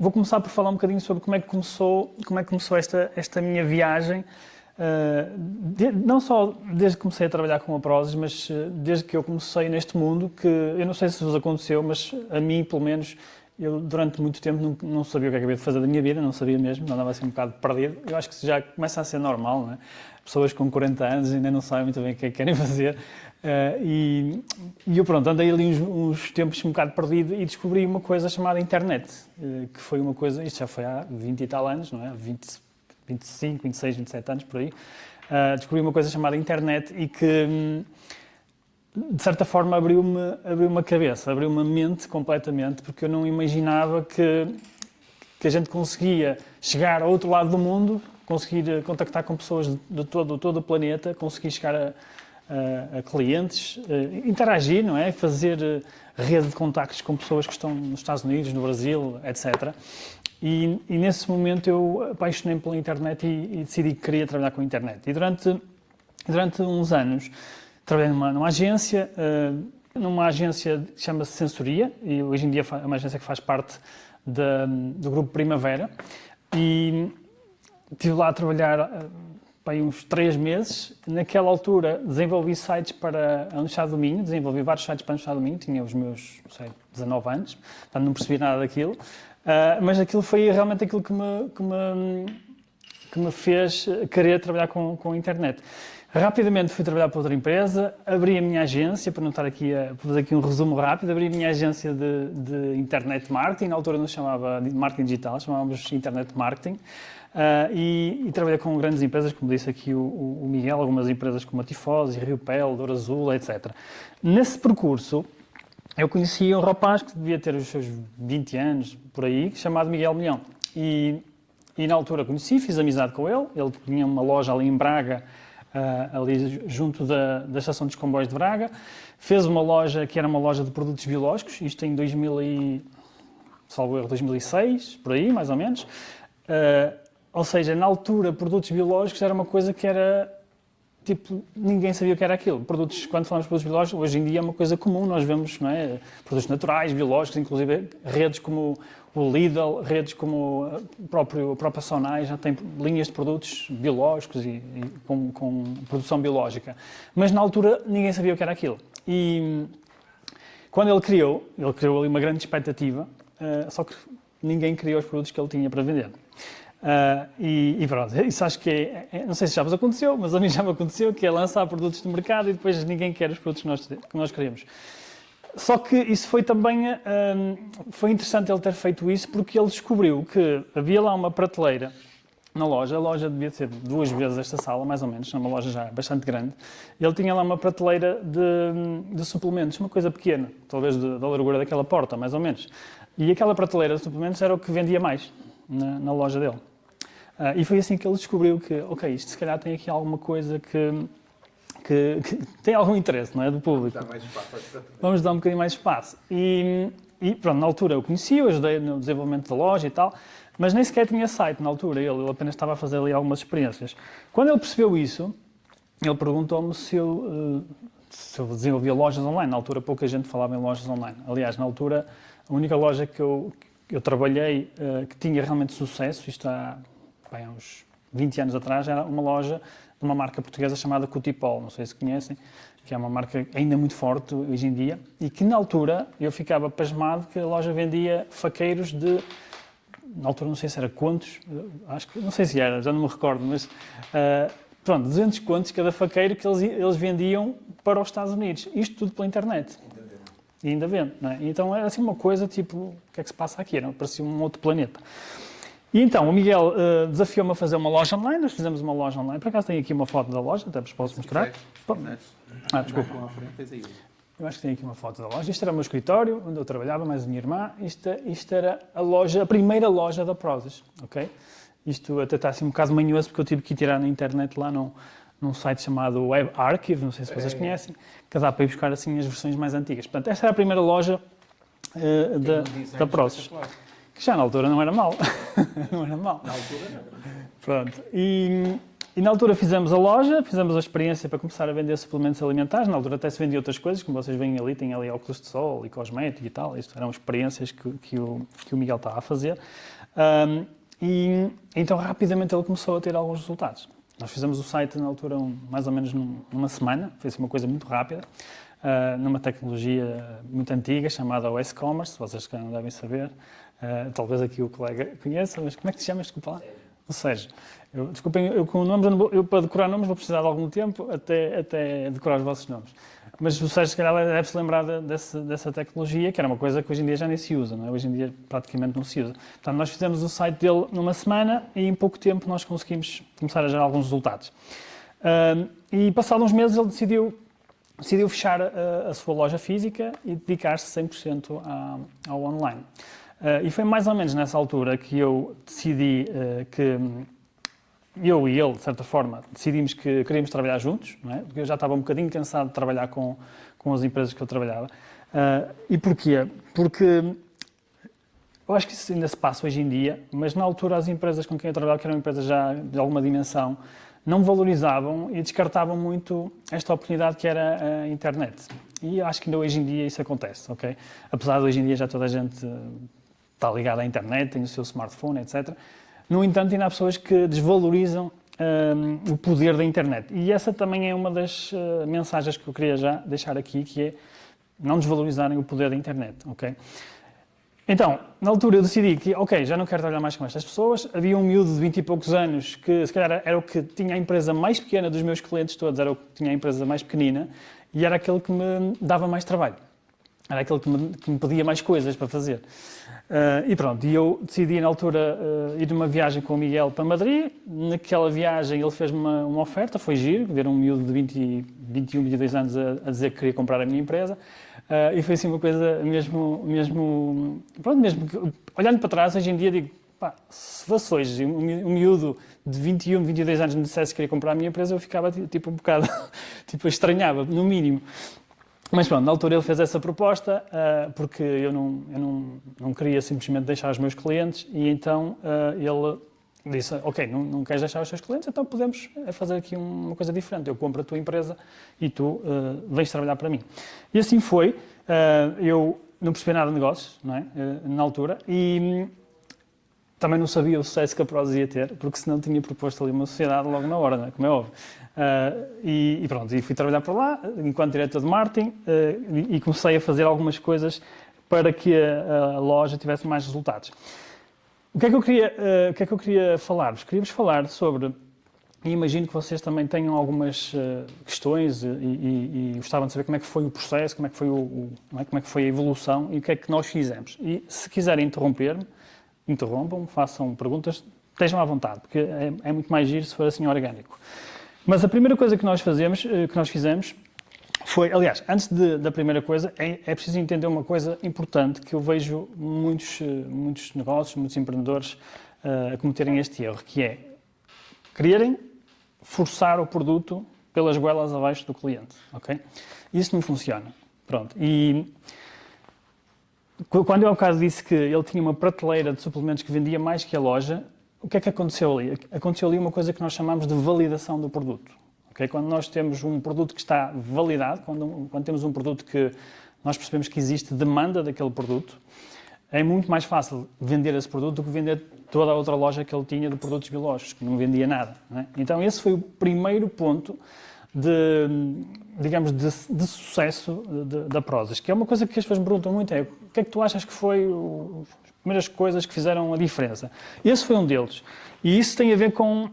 vou começar por falar um bocadinho sobre como é que começou esta minha viagem, não só desde que comecei a trabalhar com a Prozis, mas desde que eu comecei neste mundo, que eu não sei se vos aconteceu, mas a mim, pelo menos, eu durante muito tempo não sabia o que é que havia de fazer da minha vida, não sabia mesmo, andava assim um bocado perdido. Eu acho que já começa a ser normal, não é? Pessoas com 40 anos ainda não sabem muito bem o que é que querem fazer. E eu, pronto, andei ali uns tempos um bocado perdido e descobri uma coisa chamada internet, que foi uma coisa, isto já foi há 20 e tal anos, não é? 25, 26, 27 anos, por aí. Descobri uma coisa chamada internet e que, de certa forma, abriu-me a cabeça, abriu-me a mente completamente, porque eu não imaginava que a gente conseguia chegar ao outro lado do mundo, conseguir contactar com pessoas de todo o planeta, conseguir chegar a clientes, interagir, não é? Fazer rede de contactos com pessoas que estão nos Estados Unidos, no Brasil, etc. E nesse momento eu apaixonei-me pela internet e decidi que queria trabalhar com a internet. E durante uns anos trabalhei numa agência que chama-se Sensoria, e hoje em dia é uma agência que faz parte do Grupo Primavera. E estive lá a trabalhar uns 3 meses. Naquela altura desenvolvi sites para a Universidade do Minho, desenvolvi vários sites para a Universidade do Minho, tinha os meus, não sei, 19 anos, portanto não percebi nada daquilo. Mas aquilo foi realmente aquilo que me fez querer trabalhar com a internet. Rapidamente fui trabalhar para outra empresa, abri a minha agência, para não estar aqui a fazer aqui um resumo rápido, abri a minha agência de internet marketing, na altura não se chamava marketing digital, chamávamos internet marketing, e trabalhei com grandes empresas, como disse aqui o Miguel, algumas empresas como a Tifose, Rio Pel, Douro Azul, etc. Nesse percurso, eu conheci um rapaz que devia ter os seus 20 anos, por aí, chamado Miguel Milhão. E na altura conheci, fiz amizade com ele. Ele tinha uma loja ali em Braga, ali junto da Estação dos Comboios de Braga. Fez uma loja que era uma loja de produtos biológicos, isto em 2006, por aí, mais ou menos. Ou seja, na altura, produtos biológicos era uma coisa que era... Tipo, ninguém sabia o que era aquilo. Quando falamos de produtos biológicos, hoje em dia é uma coisa comum, nós vemos, não é? Produtos naturais, biológicos, inclusive redes como o Lidl, redes como a própria Sonai já tem linhas de produtos biológicos e com produção biológica. Mas na altura ninguém sabia o que era aquilo. E quando ele criou ali uma grande expectativa, só que ninguém criou os produtos que ele tinha para vender. E pronto, isso acho que não sei se já vos aconteceu, mas a mim já me aconteceu, que é lançar produtos no mercado e depois ninguém quer os produtos que nós queremos. Só que isso foi também, foi interessante ele ter feito isso, porque ele descobriu que havia lá uma prateleira na loja, a loja devia ser 2 vezes esta sala, mais ou menos, é uma loja já bastante grande. Ele tinha lá uma prateleira de suplementos, uma coisa pequena, talvez da largura daquela porta, mais ou menos. E aquela prateleira de suplementos era o que vendia mais na loja dele. E foi assim que ele descobriu que, ok, isto se calhar tem aqui alguma coisa que tem algum interesse, não é, do público. Vamos dar um bocadinho mais espaço. E pronto, na altura eu conheci, eu ajudei no desenvolvimento da loja e tal, mas nem sequer tinha site na altura, ele apenas estava a fazer ali algumas experiências. Quando ele percebeu isso, ele perguntou-me se eu desenvolvia lojas online. Na altura pouca gente falava em lojas online. Aliás, na altura a única loja que eu trabalhei que tinha realmente sucesso, isto há uns 20 anos atrás, era uma loja de uma marca portuguesa chamada Cutipol, não sei se conhecem, que é uma marca ainda muito forte hoje em dia, e que na altura eu ficava pasmado que a loja vendia faqueiros na altura não sei se era contos, acho que, não sei se era, já não me recordo, mas pronto, 200 contos cada faqueiro que eles vendiam para os Estados Unidos, isto tudo pela internet. E ainda vende, não é? Então era assim uma coisa tipo, o que é que se passa aqui? Não? Parecia um outro planeta. E então, o Miguel desafiou-me a fazer uma loja online, nós fizemos uma loja online, por acaso tenho aqui uma foto da loja, até vos posso mostrar. Desculpa. Eu acho que tenho aqui uma foto da loja. Isto era o meu escritório, onde eu trabalhava, mais a minha irmã. Isto era a primeira loja da Prozis, ok? Isto até está assim um bocado manhoso, porque eu tive que ir tirar na internet lá num site chamado Web Archive, não sei se vocês conhecem, que dá para ir buscar assim as versões mais antigas. Portanto, esta era a primeira loja da Prozis. Que já na altura não era mal. Não era mal. Na altura não. Pronto. E E na altura fizemos a loja, fizemos a experiência para começar a vender suplementos alimentares. Na altura até se vendia outras coisas, como vocês veem ali, tem ali óculos de sol e cosmético e tal. Isto eram experiências que o Miguel estava a fazer. E então rapidamente ele começou a ter alguns resultados. Nós fizemos o site na altura mais ou menos numa semana, foi uma coisa muito rápida, numa tecnologia muito antiga chamada OS Commerce, vocês que não devem saber, talvez aqui o colega conheça, mas como é que se chama? Desculpa lá. O Sérgio. Desculpem, eu com nomes, eu para decorar nomes vou precisar de algum tempo até decorar os vossos nomes. Mas o Sérgio, se calhar, deve-se lembrar dessa tecnologia, que era uma coisa que hoje em dia já nem se usa, não é? Hoje em dia praticamente não se usa. Portanto, nós fizemos o site dele numa semana e em pouco tempo nós conseguimos começar a gerar alguns resultados. E passados uns meses ele decidiu fechar a sua loja física e dedicar-se 100% ao online. E foi mais ou menos nessa altura que eu decidi que eu e ele, de certa forma, decidimos que queríamos trabalhar juntos, não é? Porque eu já estava um bocadinho cansado de trabalhar com as empresas que eu trabalhava. E porquê? Porque eu acho que isso ainda se passa hoje em dia, mas na altura as empresas com quem eu trabalhava, que eram empresas já de alguma dimensão, não valorizavam e descartavam muito esta oportunidade que era a internet. E eu acho que ainda hoje em dia isso acontece, ok? Apesar de hoje em dia já toda a gente está ligada à internet, tem o seu smartphone, etc. No entanto, ainda há pessoas que desvalorizam o poder da internet. E essa também é uma das mensagens que eu queria já deixar aqui, que é não desvalorizarem o poder da internet, ok? Então, na altura eu decidi que, ok, já não quero trabalhar mais com estas pessoas. Havia um miúdo de 20 e poucos anos que, se calhar, era o que tinha a empresa mais pequena dos meus clientes todos, era o que tinha a empresa mais pequenina e era aquele que me dava mais trabalho. Era aquele que me pedia mais coisas para fazer. E pronto, e eu decidi na altura ir numa viagem com o Miguel para Madrid. Naquela viagem ele fez-me uma oferta, foi giro, ver um miúdo de 21, 22 anos a dizer que queria comprar a minha empresa. E foi assim uma coisa mesmo olhando para trás, hoje em dia digo, pá, se fosse hoje um miúdo de 21, 22 anos me dissesse que queria comprar a minha empresa, eu ficava tipo um bocado, tipo estranhava, no mínimo. Mas pronto, na altura ele fez essa proposta porque eu não queria simplesmente deixar os meus clientes e então ele disse, ok, não queres deixar os teus clientes, então podemos fazer aqui uma coisa diferente. Eu compro a tua empresa e tu vens trabalhar para mim. E assim foi. Eu não percebi nada de negócios, não é? Na altura, e também não sabia o sucesso que a Prozis ia ter, porque senão tinha proposto ali uma sociedade logo na hora, não é? Como é óbvio. E pronto, e fui trabalhar para lá, enquanto diretor de marketing, e comecei a fazer algumas coisas para que a loja tivesse mais resultados. O que é que eu queria falar-vos? Queria-vos falar sobre, e imagino que vocês também tenham algumas questões e gostavam de saber como é que foi o processo, como é que foi a evolução e o que é que nós fizemos. E se quiserem interromper-me, interrompam, façam perguntas, estejam à vontade, porque é muito mais giro se for assim orgânico. Mas a primeira coisa que nós fizemos foi, aliás, antes da primeira coisa, é preciso entender uma coisa importante que eu vejo muitos negócios, muitos empreendedores a cometerem este erro, que é quererem forçar o produto pelas goelas abaixo do cliente, ok? Isso não funciona. Pronto. E quando eu há bocado disse que ele tinha uma prateleira de suplementos que vendia mais que a loja, o que é que aconteceu ali? Aconteceu ali uma coisa que nós chamamos de validação do produto. Okay? Quando nós temos um produto que está validado, quando temos um produto que nós percebemos que existe demanda daquele produto, é muito mais fácil vender esse produto do que vender toda a outra loja que ele tinha de produtos biológicos, que não vendia nada. Não é? Então esse foi o primeiro ponto de sucesso da Prozis, que é uma coisa que as pessoas me perguntam muito, é o que é que tu achas que foi as primeiras coisas que fizeram a diferença? Esse foi um deles. E isso tem a ver com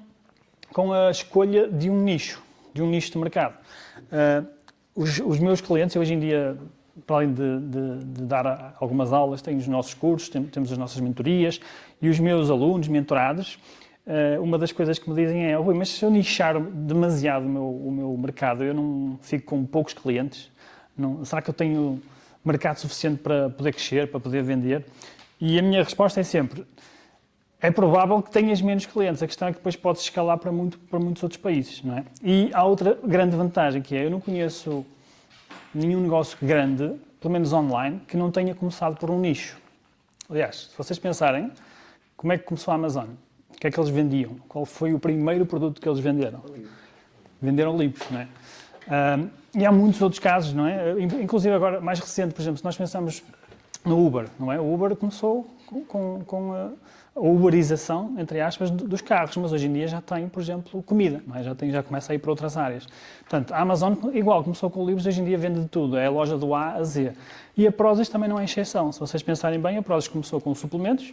a escolha de um nicho de mercado. Os meus clientes, hoje em dia, para além de dar algumas aulas, tenho os nossos cursos, temos as nossas mentorias, e os meus alunos mentorados, uma das coisas que me dizem é, Rui, mas se eu nichar demasiado o meu mercado, eu não fico com poucos clientes? Será que eu tenho mercado suficiente para poder crescer, para poder vender? E a minha resposta é sempre, é provável que tenhas menos clientes, a questão é que depois podes escalar para muitos outros países, não é? E há outra grande vantagem, que é, eu não conheço nenhum negócio grande, pelo menos online, que não tenha começado por um nicho. Aliás, se vocês pensarem, como é que começou a Amazon? O que é que eles vendiam? Qual foi o primeiro produto que eles venderam? Venderam livros, não é? E há muitos outros casos, não é? Inclusive agora, mais recente, por exemplo, se nós pensamos no Uber, não é? O Uber começou com a uberização, entre aspas, dos carros, mas hoje em dia já tem, por exemplo, comida, não é? Já começa a ir para outras áreas. Portanto, a Amazon, igual, começou com livros, hoje em dia vende de tudo, é a loja do A a Z. E a Prozis também não é exceção. Se vocês pensarem bem, a Prozis começou com suplementos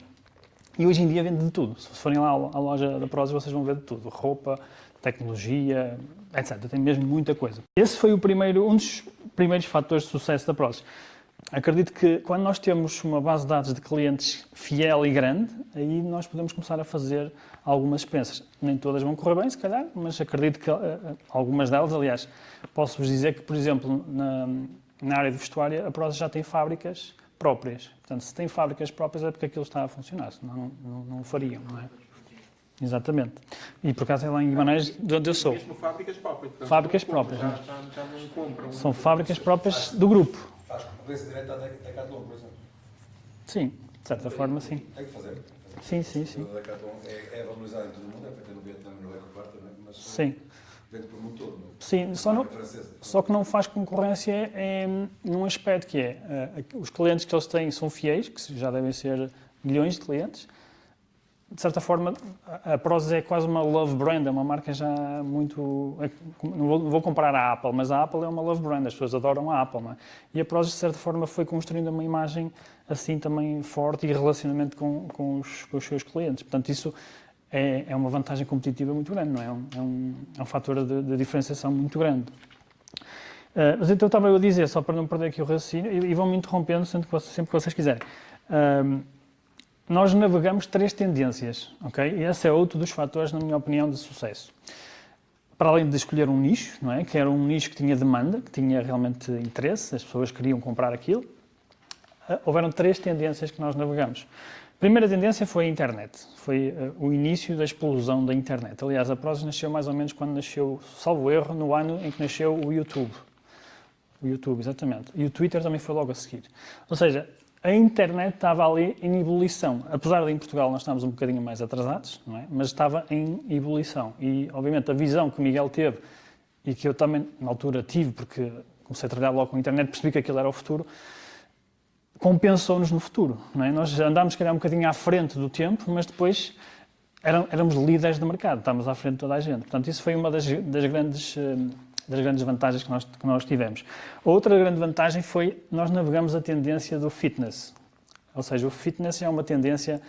e hoje em dia vende de tudo. Se forem lá à loja da Prozis, vocês vão ver de tudo. Roupa, tecnologia, etc. Tem mesmo muita coisa. Esse foi um dos primeiros fatores de sucesso da Prozis. Acredito que quando nós temos uma base de dados de clientes fiel e grande, aí nós podemos começar a fazer algumas experiências. Nem todas vão correr bem, se calhar, mas acredito que algumas delas, aliás, posso-vos dizer que, por exemplo, na área de vestuário, a Prozis já tem fábricas próprias. Portanto, se tem fábricas próprias é porque aquilo está a funcionar, senão não fariam, não é? Exatamente. E por acaso é lá em Guimarães, de onde eu sou. Mesmo fábricas próprias. Portanto, Fábricas próprias. Já não compram. São fábricas próprias do grupo. Faz concorrência direta à Decathlon, por exemplo. Sim, de certa forma, sim. Tem que fazer. Sim, sim, sim. A Decathlon é valorizada em todo o mundo, é feita no Vietnã e no Ecopark também, mas Sim. vende para o mundo todo. Não? Sim, só que não faz concorrência num aspecto que é, os clientes que eles têm são fiéis, que já devem ser milhões de clientes. De certa forma, a Prozis é quase uma love brand, é uma marca já muito... Não vou comparar à Apple, mas a Apple é uma love brand, as pessoas adoram a Apple, não é? E a Prozis, de certa forma, foi construindo uma imagem assim também forte e relacionamento com os seus clientes. Portanto, isso é uma vantagem competitiva muito grande, não é? É um fator de diferenciação muito grande. Mas então estava eu a dizer, só para não perder aqui o raciocínio, e vão-me interrompendo sempre que vocês quiserem. Nós navegamos 3 tendências, ok? E esse é outro dos fatores, na minha opinião, de sucesso. Para além de escolher um nicho, não é? Que era um nicho que tinha demanda, que tinha realmente interesse, as pessoas queriam comprar aquilo, houveram 3 tendências que nós navegamos. A primeira tendência foi a internet, foi o início da explosão da internet. Aliás, a Prozis nasceu mais ou menos quando nasceu, salvo erro, no ano em que nasceu o YouTube. O YouTube, exatamente. E o Twitter também foi logo a seguir. Ou seja, a internet estava ali em ebulição. Apesar de em Portugal nós estávamos um bocadinho mais atrasados, não é? Mas estava em ebulição. E, obviamente, a visão que o Miguel teve e que eu também, na altura, tive, porque comecei a trabalhar logo com a internet, percebi que aquilo era o futuro, compensou-nos no futuro, não é? Nós andámos, se calhar, um bocadinho à frente do tempo, mas depois éramos líderes do mercado, estávamos à frente de toda a gente. Portanto, isso foi uma das grandes vantagens que nós tivemos. Outra grande vantagem foi nós navegamos a tendência do fitness. Ou seja, o fitness é uma tendência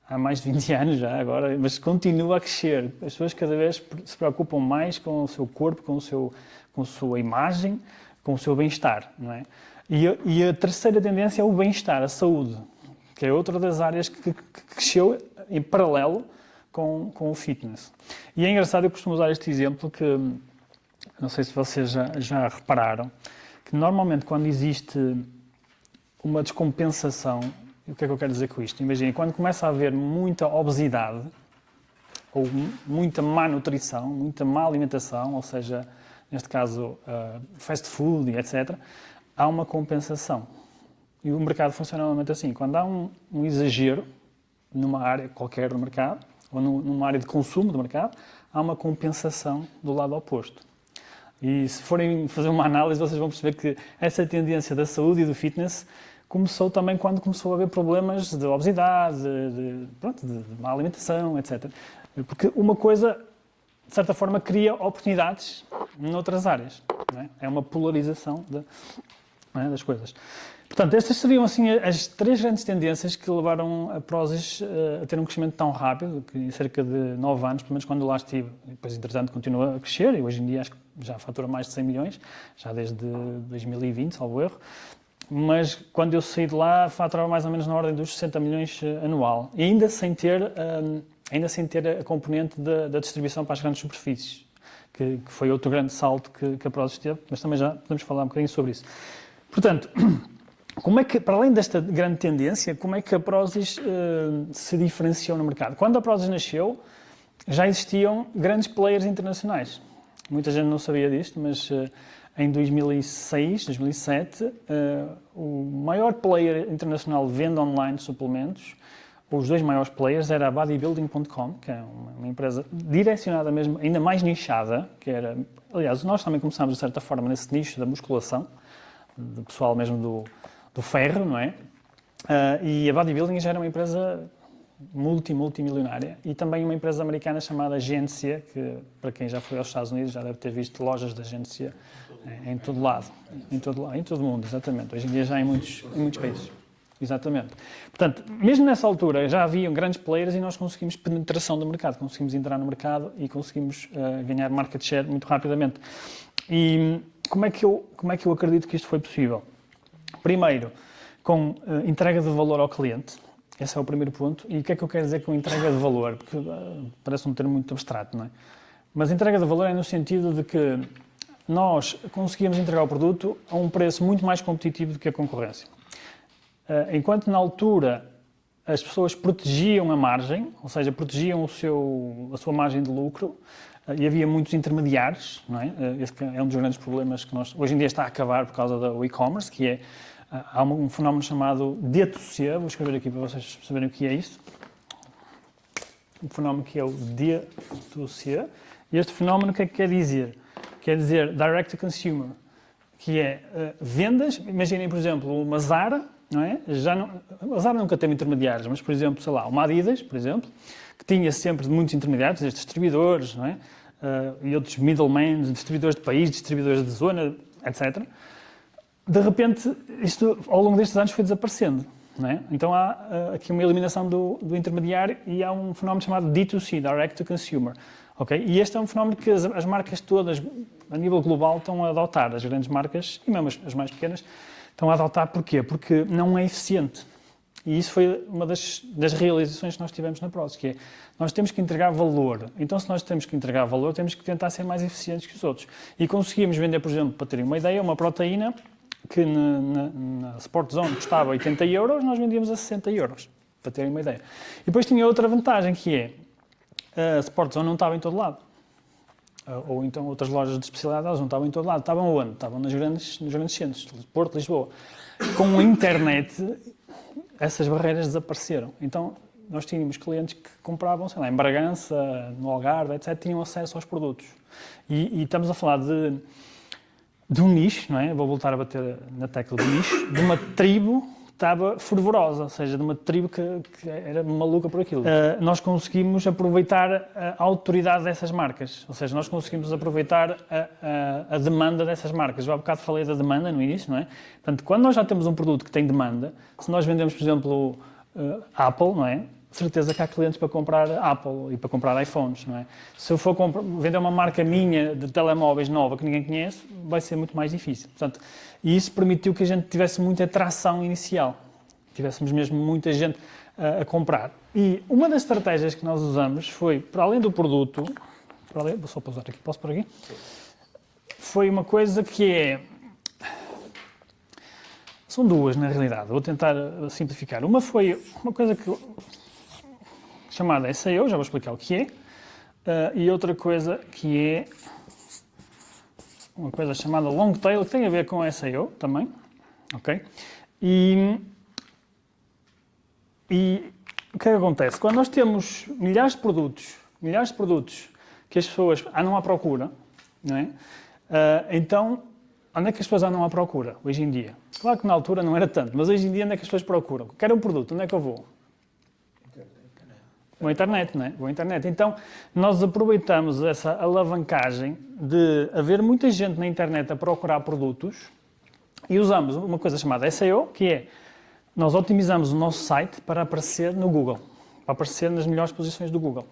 há mais de 20 anos já agora, mas continua a crescer. As pessoas cada vez se preocupam mais com o seu corpo, com a sua imagem, com o seu bem-estar, não é? E a terceira tendência é o bem-estar, a saúde, que é outra das áreas que cresceu em paralelo com o fitness. E é engraçado, eu costumo usar este exemplo que não sei se vocês já repararam, que normalmente quando existe uma descompensação, e o que é que eu quero dizer com isto? Imaginem, quando começa a haver muita obesidade, ou muita má nutrição, muita má alimentação, ou seja, neste caso fast food e etc., há uma compensação. E o mercado funciona normalmente assim. Quando há um exagero numa área qualquer do mercado, ou numa área de consumo do mercado, há uma compensação do lado oposto. E se forem fazer uma análise, vocês vão perceber que essa tendência da saúde e do fitness começou também quando começou a haver problemas de obesidade, de má alimentação, etc. Porque uma coisa, de certa forma, cria oportunidades noutras áreas. Não é? É uma polarização das coisas. Portanto, estas seriam assim as 3 grandes tendências que levaram a Prozis a ter um crescimento tão rápido, que em cerca de 9 anos, pelo menos quando eu lá estive, depois entretanto continua a crescer, e hoje em dia acho que já fatura mais de 100 milhões, já desde 2020, salvo erro, mas quando eu saí de lá faturava mais ou menos na ordem dos 60 milhões anual, e ainda sem ter a componente da distribuição para as grandes superfícies, que foi outro grande salto que a Prozis teve, mas também já podemos falar um bocadinho sobre isso. Portanto, como é que, para além desta grande tendência, como é que a Prozis se diferenciou no mercado? Quando a Prozis nasceu, já existiam grandes players internacionais. Muita gente não sabia disto, mas em 2006, 2007, o maior player internacional de venda online de suplementos, os dois maiores players era a Bodybuilding.com, que é uma empresa direcionada mesmo, ainda mais nichada, que era, aliás, nós também começámos de certa forma nesse nicho da musculação, do pessoal mesmo do ferro, não é? E a Bodybuilding já era uma empresa multimilionária e também uma empresa americana chamada GNC, que para quem já foi aos Estados Unidos já deve ter visto lojas da GNC em todo lado, em todo o mundo, exatamente. Hoje em dia já em muitos países. Exatamente. Portanto, mesmo nessa altura já haviam grandes players e nós conseguimos penetração do mercado, conseguimos entrar no mercado e conseguimos ganhar market share muito rapidamente. E como é que eu acredito que isto foi possível? Primeiro, com entrega de valor ao cliente. Esse é o primeiro ponto. E o que é que eu quero dizer com entrega de valor? Porque parece um termo muito abstrato, não é? Mas entrega de valor é no sentido de que nós conseguimos entregar o produto a um preço muito mais competitivo do que a concorrência. Enquanto na altura as pessoas protegiam a margem, ou seja, protegiam a sua margem de lucro, e havia muitos intermediários, não é? Esse é um dos grandes problemas que hoje em dia está a acabar por causa do e-commerce, que é há um fenómeno chamado D2C, vou escrever aqui para vocês saberem o que é isso. Um fenómeno que é o D2C. E este fenómeno o que é que quer dizer? Quer dizer Direct to Consumer, que é vendas. Imaginem, por exemplo, uma Zara, não é? A Zara nunca teve intermediários, mas, por exemplo, sei lá, uma Adidas, por exemplo, que tinha sempre muitos intermediários, estes distribuidores, não é? E outros middlemen, distribuidores de país, distribuidores de zona, etc. De repente, isto ao longo destes anos foi desaparecendo, não é? Então há aqui uma eliminação do intermediário e há um fenómeno chamado D2C, Direct to Consumer. Okay? E este é um fenómeno que as marcas todas, a nível global, estão a adotar, as grandes marcas e mesmo as mais pequenas, estão a adotar. Porquê? Porque não é eficiente. E isso foi uma das realizações que nós tivemos na Prozis, que é, nós temos que entregar valor. Então, se nós temos que entregar valor, temos que tentar ser mais eficientes que os outros. E conseguimos vender, por exemplo, para terem uma ideia, uma proteína que na Sport Zone custava 80 euros, nós vendíamos a 60 euros, para terem uma ideia. E depois tinha outra vantagem, que é, a Sport Zone não estava em todo lado. Ou então outras lojas de especialidade, elas não estavam em todo lado. Estavam onde? Estavam nos grandes centros, Porto, Lisboa. Com a internet, essas barreiras desapareceram. Então, nós tínhamos clientes que compravam, sei lá, em Bragança, no Algarve, etc., tinham acesso aos produtos. E estamos a falar de um nicho, não é? Vou voltar a bater na tecla do nicho, de uma tribo que estava fervorosa, ou seja, de uma tribo que era maluca por aquilo. Nós conseguimos aproveitar a autoridade dessas marcas, ou seja, nós conseguimos aproveitar a demanda dessas marcas. Eu há bocado falei da demanda no início, não é? Portanto, quando nós já temos um produto que tem demanda, se nós vendemos, por exemplo, Apple, não é? De certeza que há clientes para comprar Apple e para comprar iPhones, não é? Se eu for vender uma marca minha de telemóveis nova que ninguém conhece, vai ser muito mais difícil. Portanto, e isso permitiu que a gente tivesse muita atração inicial. Tivéssemos mesmo muita gente a comprar. E uma das estratégias que nós usamos foi, para além do produto, vou só pausar aqui, posso por aqui? Foi uma coisa que é... São duas, na realidade. Vou tentar simplificar. Uma foi uma coisa chamada SEO, já vou explicar o que é, e outra coisa que é uma coisa chamada long tail, que tem a ver com SEO também, ok? E o que é que acontece? Quando nós temos milhares de produtos que as pessoas andam à procura, não é? Então, onde é que as pessoas andam à procura hoje em dia? Claro que na altura não era tanto, mas hoje em dia onde é que as pessoas procuram? Quero um produto, onde é que eu vou? Vou à internet, não é? Vou à internet. Então, nós aproveitamos essa alavancagem de haver muita gente na internet a procurar produtos e usamos uma coisa chamada SEO, que é, nós otimizamos o nosso site para aparecer no Google, para aparecer nas melhores posições do Google.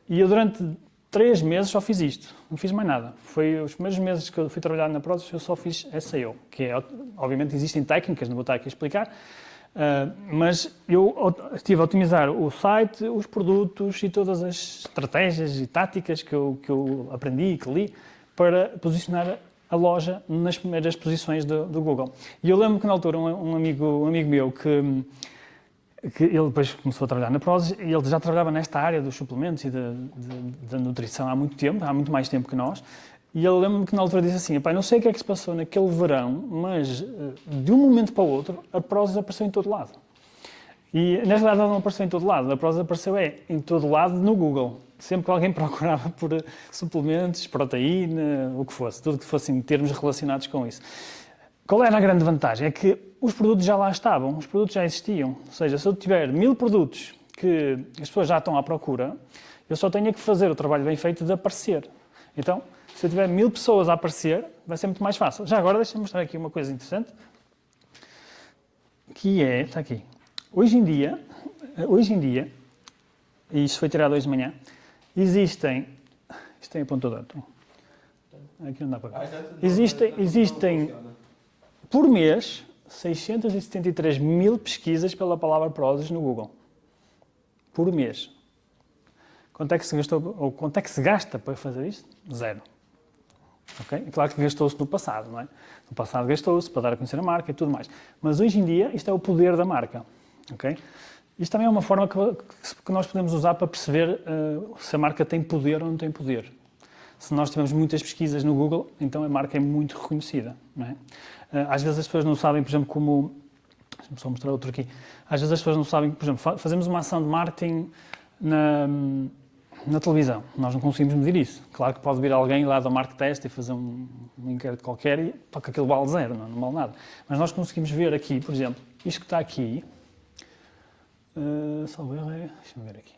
E eu durante 3 meses só fiz isto, não fiz mais nada. Foi os primeiros meses que eu fui trabalhar na Prozis, eu só fiz SEO, que é, obviamente existem técnicas, não vou estar aqui a explicar, mas eu estive a otimizar o site, os produtos e todas as estratégias e táticas que eu aprendi e que li para posicionar a loja nas primeiras posições do Google. E eu lembro que na altura um amigo meu que ele depois começou a trabalhar na Prozis e ele já trabalhava nesta área dos suplementos e da nutrição há muito tempo, há muito mais tempo que nós. E ele lembro-me que na altura disse assim, não sei o que é que se passou naquele verão, mas de um momento para o outro a Prozis apareceu em todo lado. E na realidade ela não apareceu em todo lado, a Prozis apareceu em todo lado no Google. Sempre que alguém procurava por suplementos, proteína, o que fosse, tudo que fossem termos relacionados com isso. Qual era a grande vantagem? É que os produtos já lá estavam, os produtos já existiam. Ou seja, se eu tiver 1000 produtos que as pessoas já estão à procura, eu só tenho que fazer o trabalho bem feito de aparecer. Então, se eu tiver 1000 pessoas a aparecer, vai ser muito mais fácil. Já agora, deixa-me mostrar aqui uma coisa interessante, que é, está aqui, hoje em dia, e isto foi tirado hoje de manhã, existem, isto tem apontador, então, aqui não dá para ver. Existem por mês 673 mil pesquisas pela palavra Prozis no Google. Por mês. Quanto é que se gastou, ou quanto é que se gasta para fazer isto? Zero. Okay? Claro que gastou-se no passado, não é? No passado gastou-se para dar a conhecer a marca e tudo mais. Mas hoje em dia isto é o poder da marca. Okay? Isto também é uma forma que nós podemos usar para perceber se a marca tem poder ou não tem poder. Se nós tivermos muitas pesquisas no Google, então a marca é muito reconhecida. Não é? Às vezes as pessoas não sabem, por exemplo, como... Deixa-me só mostrar outro aqui. Às vezes as pessoas não sabem, por exemplo, fazemos uma ação de marketing na televisão. Nós não conseguimos medir isso. Claro que pode vir alguém lá da Market Test e fazer um inquérito qualquer e toca aquilo vale zero, não vale nada. Mas nós conseguimos ver aqui, por exemplo, isto que está aqui... deixa-me ver aqui.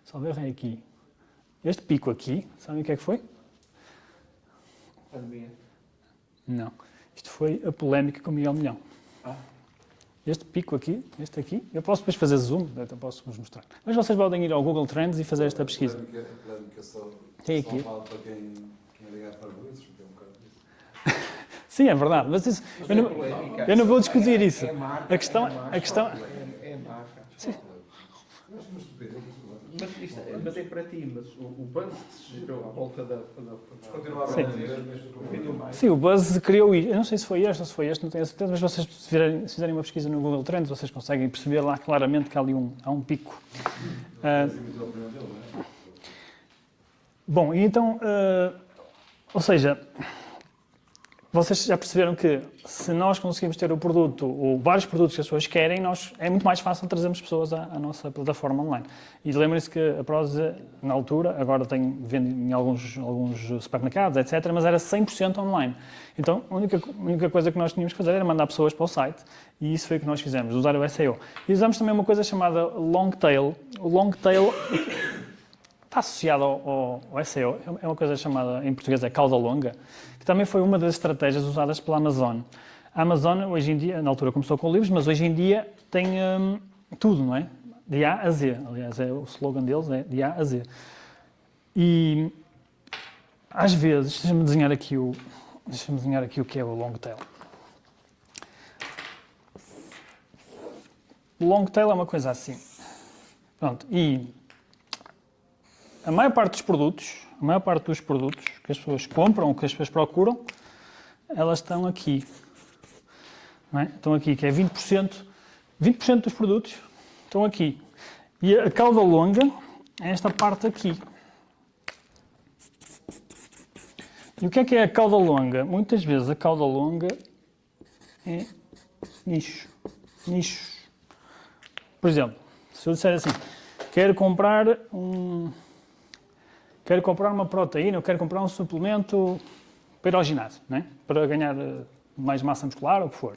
Salve é aqui. Este pico aqui, sabem o que é que foi? Pandemia. Não. Isto foi a polémica com o Miguel Milhão. Este pico aqui, este aqui, eu posso depois fazer zoom, então posso-vos mostrar. Mas vocês podem ir ao Google Trends e fazer esta pesquisa. A polémica só vale para quem ligar para o isso, porque é um bocado disso. Sim, é verdade, mas isso, eu não vou discutir isso. É marca, A questão... É marca. Sim. Mas é para ti, mas o buzz que se gerou à volta da... Continuava a Sim. dizer, Sim, o Buzz criou isso. Eu não sei se foi este ou se foi este, não tenho a certeza, mas vocês, se fizerem uma pesquisa no Google Trends, vocês conseguem perceber lá claramente que há ali há um pico. Bom, e então, ou seja, vocês já perceberam que se nós conseguimos ter o produto, ou vários produtos que as pessoas querem, é muito mais fácil trazermos pessoas à nossa plataforma online. E lembrem-se que a Prozis, na altura, agora vende em alguns supermercados, etc., mas era 100% online. Então, a única coisa que nós tínhamos que fazer era mandar pessoas para o site, e isso foi o que nós fizemos, usar o SEO. E usamos também uma coisa chamada long tail. O long tail está associado ao SEO, é uma coisa chamada, em português, cauda longa, que também foi uma das estratégias usadas pela Amazon. A Amazon, hoje em dia, na altura começou com livros, mas hoje em dia tem tudo, não é? De A a Z. Aliás, o slogan deles é de A a Z. E, às vezes, deixa-me desenhar aqui o que é o long tail. O long tail é uma coisa assim. Pronto, e a maior parte dos produtos que as pessoas compram, que as pessoas procuram, elas estão aqui. Não é? Estão aqui, que é 20% dos produtos estão aqui. E a cauda longa é esta parte aqui. E o que é a cauda longa? Muitas vezes a cauda longa é nicho. Nichos. Por exemplo, se eu disser assim, quero comprar uma proteína, eu quero comprar um suplemento para ir ao ginásio, não é? Para ganhar mais massa muscular ou o que for.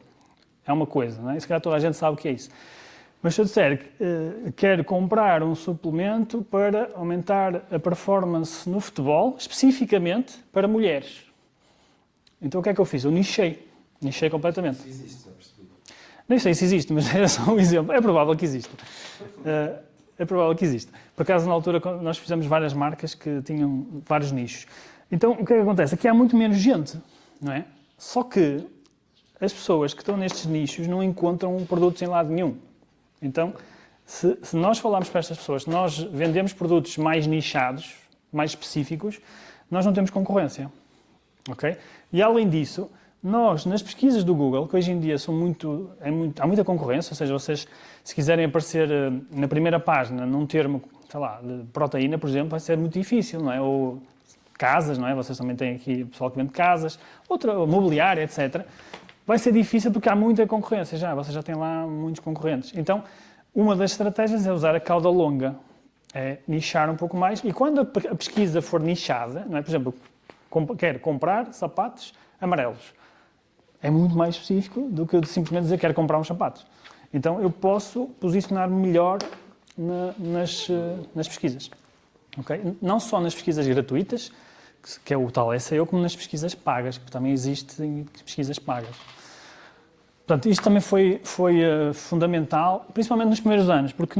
É uma coisa, não é? E se calhar toda a gente sabe o que é isso. Mas se eu disser que quero comprar um suplemento para aumentar a performance no futebol, especificamente para mulheres. Então o que é que eu fiz? Eu nichei completamente. se existe, já percebi. Nem sei se existe, mas é só um exemplo. É provável que exista. Por acaso, na altura, nós fizemos várias marcas que tinham vários nichos. Então, o que é que acontece? Aqui há muito menos gente, não é? Só que as pessoas que estão nestes nichos não encontram produtos em lado nenhum. Então, se nós falarmos para estas pessoas, se nós vendemos produtos mais nichados, mais específicos, nós não temos concorrência. Ok? E, além disso, nós, nas pesquisas do Google, que hoje em dia há muita concorrência, ou seja, vocês, se quiserem aparecer na primeira página num termo, sei lá, de proteína, por exemplo, vai ser muito difícil, não é? Ou casas, não é? Vocês também têm aqui pessoal que vende casas, mobiliário, etc. vai ser difícil porque há muita concorrência já, você já tem lá muitos concorrentes. Então, uma das estratégias é usar a cauda longa, é nichar um pouco mais, e quando a pesquisa for nichada, não é? Por exemplo, quero comprar sapatos amarelos, é muito mais específico do que eu simplesmente dizer que quero comprar uns sapatos. Então, eu posso posicionar melhor nas pesquisas. Okay? Não só nas pesquisas gratuitas, que é o tal SEO, como nas pesquisas pagas, que também existem pesquisas pagas. Portanto, isto também foi fundamental, principalmente nos primeiros anos. Porque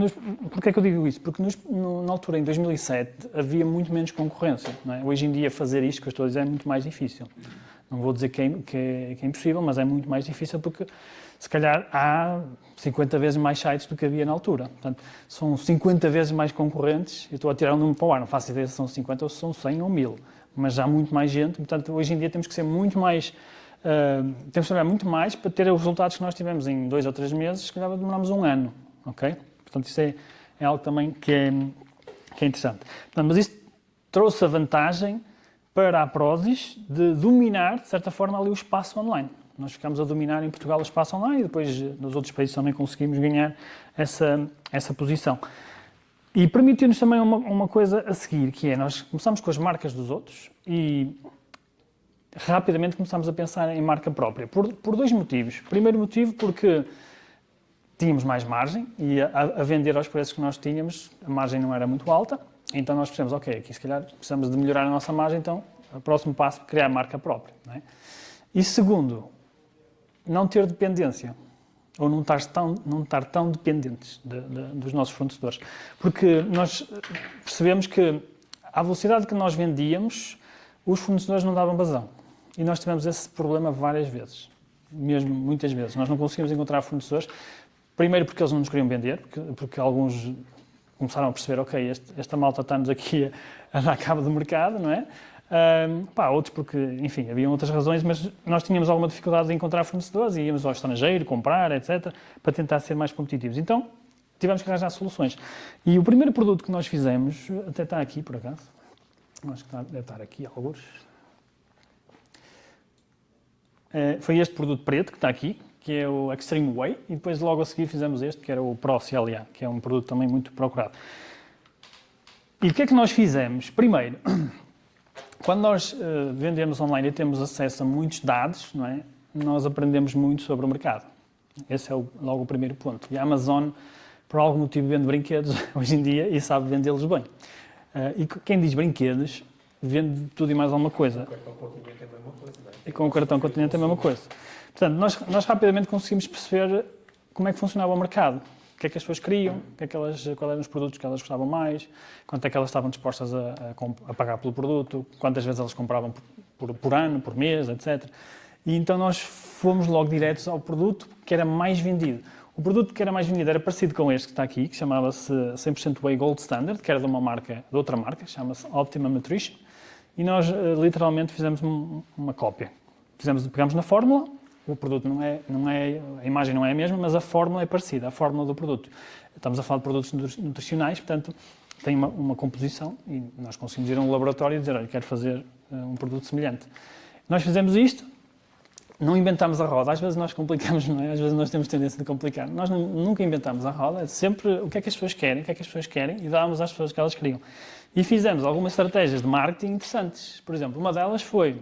é que eu digo isto? Porque na altura, em 2007, havia muito menos concorrência. Não é? Hoje em dia, fazer isto que eu estou a dizer é muito mais difícil. Não vou dizer que é impossível, mas é muito mais difícil porque, se calhar, há 50 vezes mais sites do que havia na altura. Portanto, são 50 vezes mais concorrentes. Eu estou a tirar um número para o ar, não faço ideia se são 50 ou se são 100 ou 1000. Mas há muito mais gente. Portanto, hoje em dia temos que ser muito mais... temos que trabalhar muito mais para ter os resultados que nós tivemos em 2 ou 3 meses, se calhar demoramos um ano. Ok? Portanto, isso é algo também que é interessante. Portanto, mas isto trouxe a vantagem para a Prozis de dominar, de certa forma, ali o espaço online. Nós ficámos a dominar em Portugal o espaço online e depois nos outros países também conseguimos ganhar essa posição. E permitiu-nos também uma coisa a seguir, que é, nós começámos com as marcas dos outros e rapidamente começámos a pensar em marca própria, por 2 motivos. Primeiro motivo, porque tínhamos mais margem e a vender aos preços que nós tínhamos, a margem não era muito alta. Então nós pensamos, ok, aqui se calhar precisamos de melhorar a nossa margem, então o próximo passo é criar a marca própria. Não é? E segundo, não ter dependência, ou não estar tão dependentes dos nossos fornecedores. Porque nós percebemos que à velocidade que nós vendíamos, os fornecedores não davam vazão. E nós tivemos esse problema várias vezes, mesmo muitas vezes. Nós não conseguimos encontrar fornecedores, primeiro porque eles não nos queriam vender, porque alguns começaram a perceber, ok, esta malta está-nos aqui a dar cabo do mercado, não é? Outros porque, enfim, haviam outras razões, mas nós tínhamos alguma dificuldade de encontrar fornecedores e íamos ao estrangeiro, comprar, etc., para tentar ser mais competitivos. Então, tivemos que arranjar soluções. E o primeiro produto que nós fizemos, até está aqui, por acaso, acho que deve estar aqui, alguns, foi este produto preto que está aqui, que é o Extreme Whey, e depois logo a seguir fizemos este, que era o Pro CLA, que é um produto também muito procurado. E o que é que nós fizemos? Primeiro, quando nós vendemos online e temos acesso a muitos dados, não é? Nós aprendemos muito sobre o mercado. Esse é logo o primeiro ponto. E a Amazon, por algum motivo, vende brinquedos hoje em dia e sabe vendê-los bem. E quem diz brinquedos, vende tudo e mais alguma coisa. E com o cartão continente é a mesma coisa. Portanto, nós rapidamente conseguimos perceber como é que funcionava o mercado. O que é que as pessoas queriam, quais eram os produtos que elas gostavam mais, quanto é que elas estavam dispostas a pagar pelo produto, quantas vezes elas compravam por ano, por mês, etc. E então nós fomos logo diretos ao produto que era mais vendido. O produto que era mais vendido era parecido com este que está aqui, que chamava-se 100% Whey Gold Standard, que era de outra marca, chama-se Optimum Nutrition, e nós literalmente fizemos uma cópia. Pegamos na fórmula. O produto a imagem não é a mesma, mas a fórmula é parecida, a fórmula do produto. Estamos a falar de produtos nutricionais, portanto, tem uma composição e nós conseguimos ir a um laboratório e dizer, olha, quero fazer um produto semelhante. Nós fizemos isto, não inventámos a roda, às vezes nós complicamos, não é? Às vezes nós temos tendência de complicar. Nós nunca inventámos a roda, é sempre o que é que as pessoas querem, e dávamos às pessoas o que elas queriam. E fizemos algumas estratégias de marketing interessantes. Por exemplo, uma delas foi...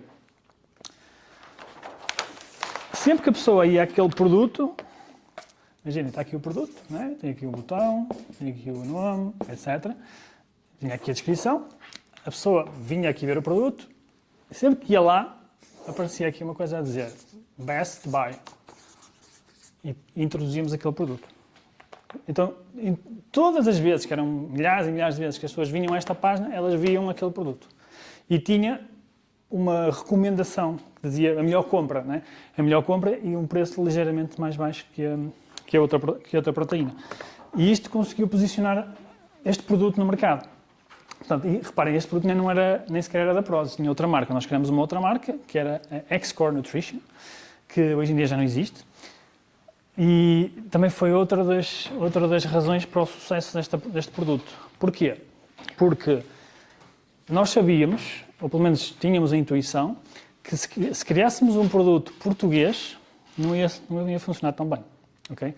Sempre que a pessoa ia àquele produto, imagina, está aqui o produto, não é? Tem aqui o botão, tem aqui o nome, etc. Tinha aqui a descrição, a pessoa vinha aqui ver o produto, e sempre que ia lá, aparecia aqui uma coisa a dizer, Best Buy, e introduzíamos aquele produto. Então, todas as vezes, que eram milhares e milhares de vezes que as pessoas vinham a esta página, elas viam aquele produto. E tinha uma recomendação que dizia a melhor compra, não é? A melhor compra e um preço ligeiramente mais baixo que a outra proteína. E isto conseguiu posicionar este produto no mercado. Portanto, e reparem, este produto nem sequer era da Prozis, tinha outra marca. Nós criamos uma outra marca, que era a X-Core Nutrition, que hoje em dia já não existe. E também foi outra das razões para o sucesso deste produto. Porquê? Porque nós sabíamos, ou pelo menos tínhamos a intuição, que se criássemos um produto português, não ia funcionar tão bem. Okay?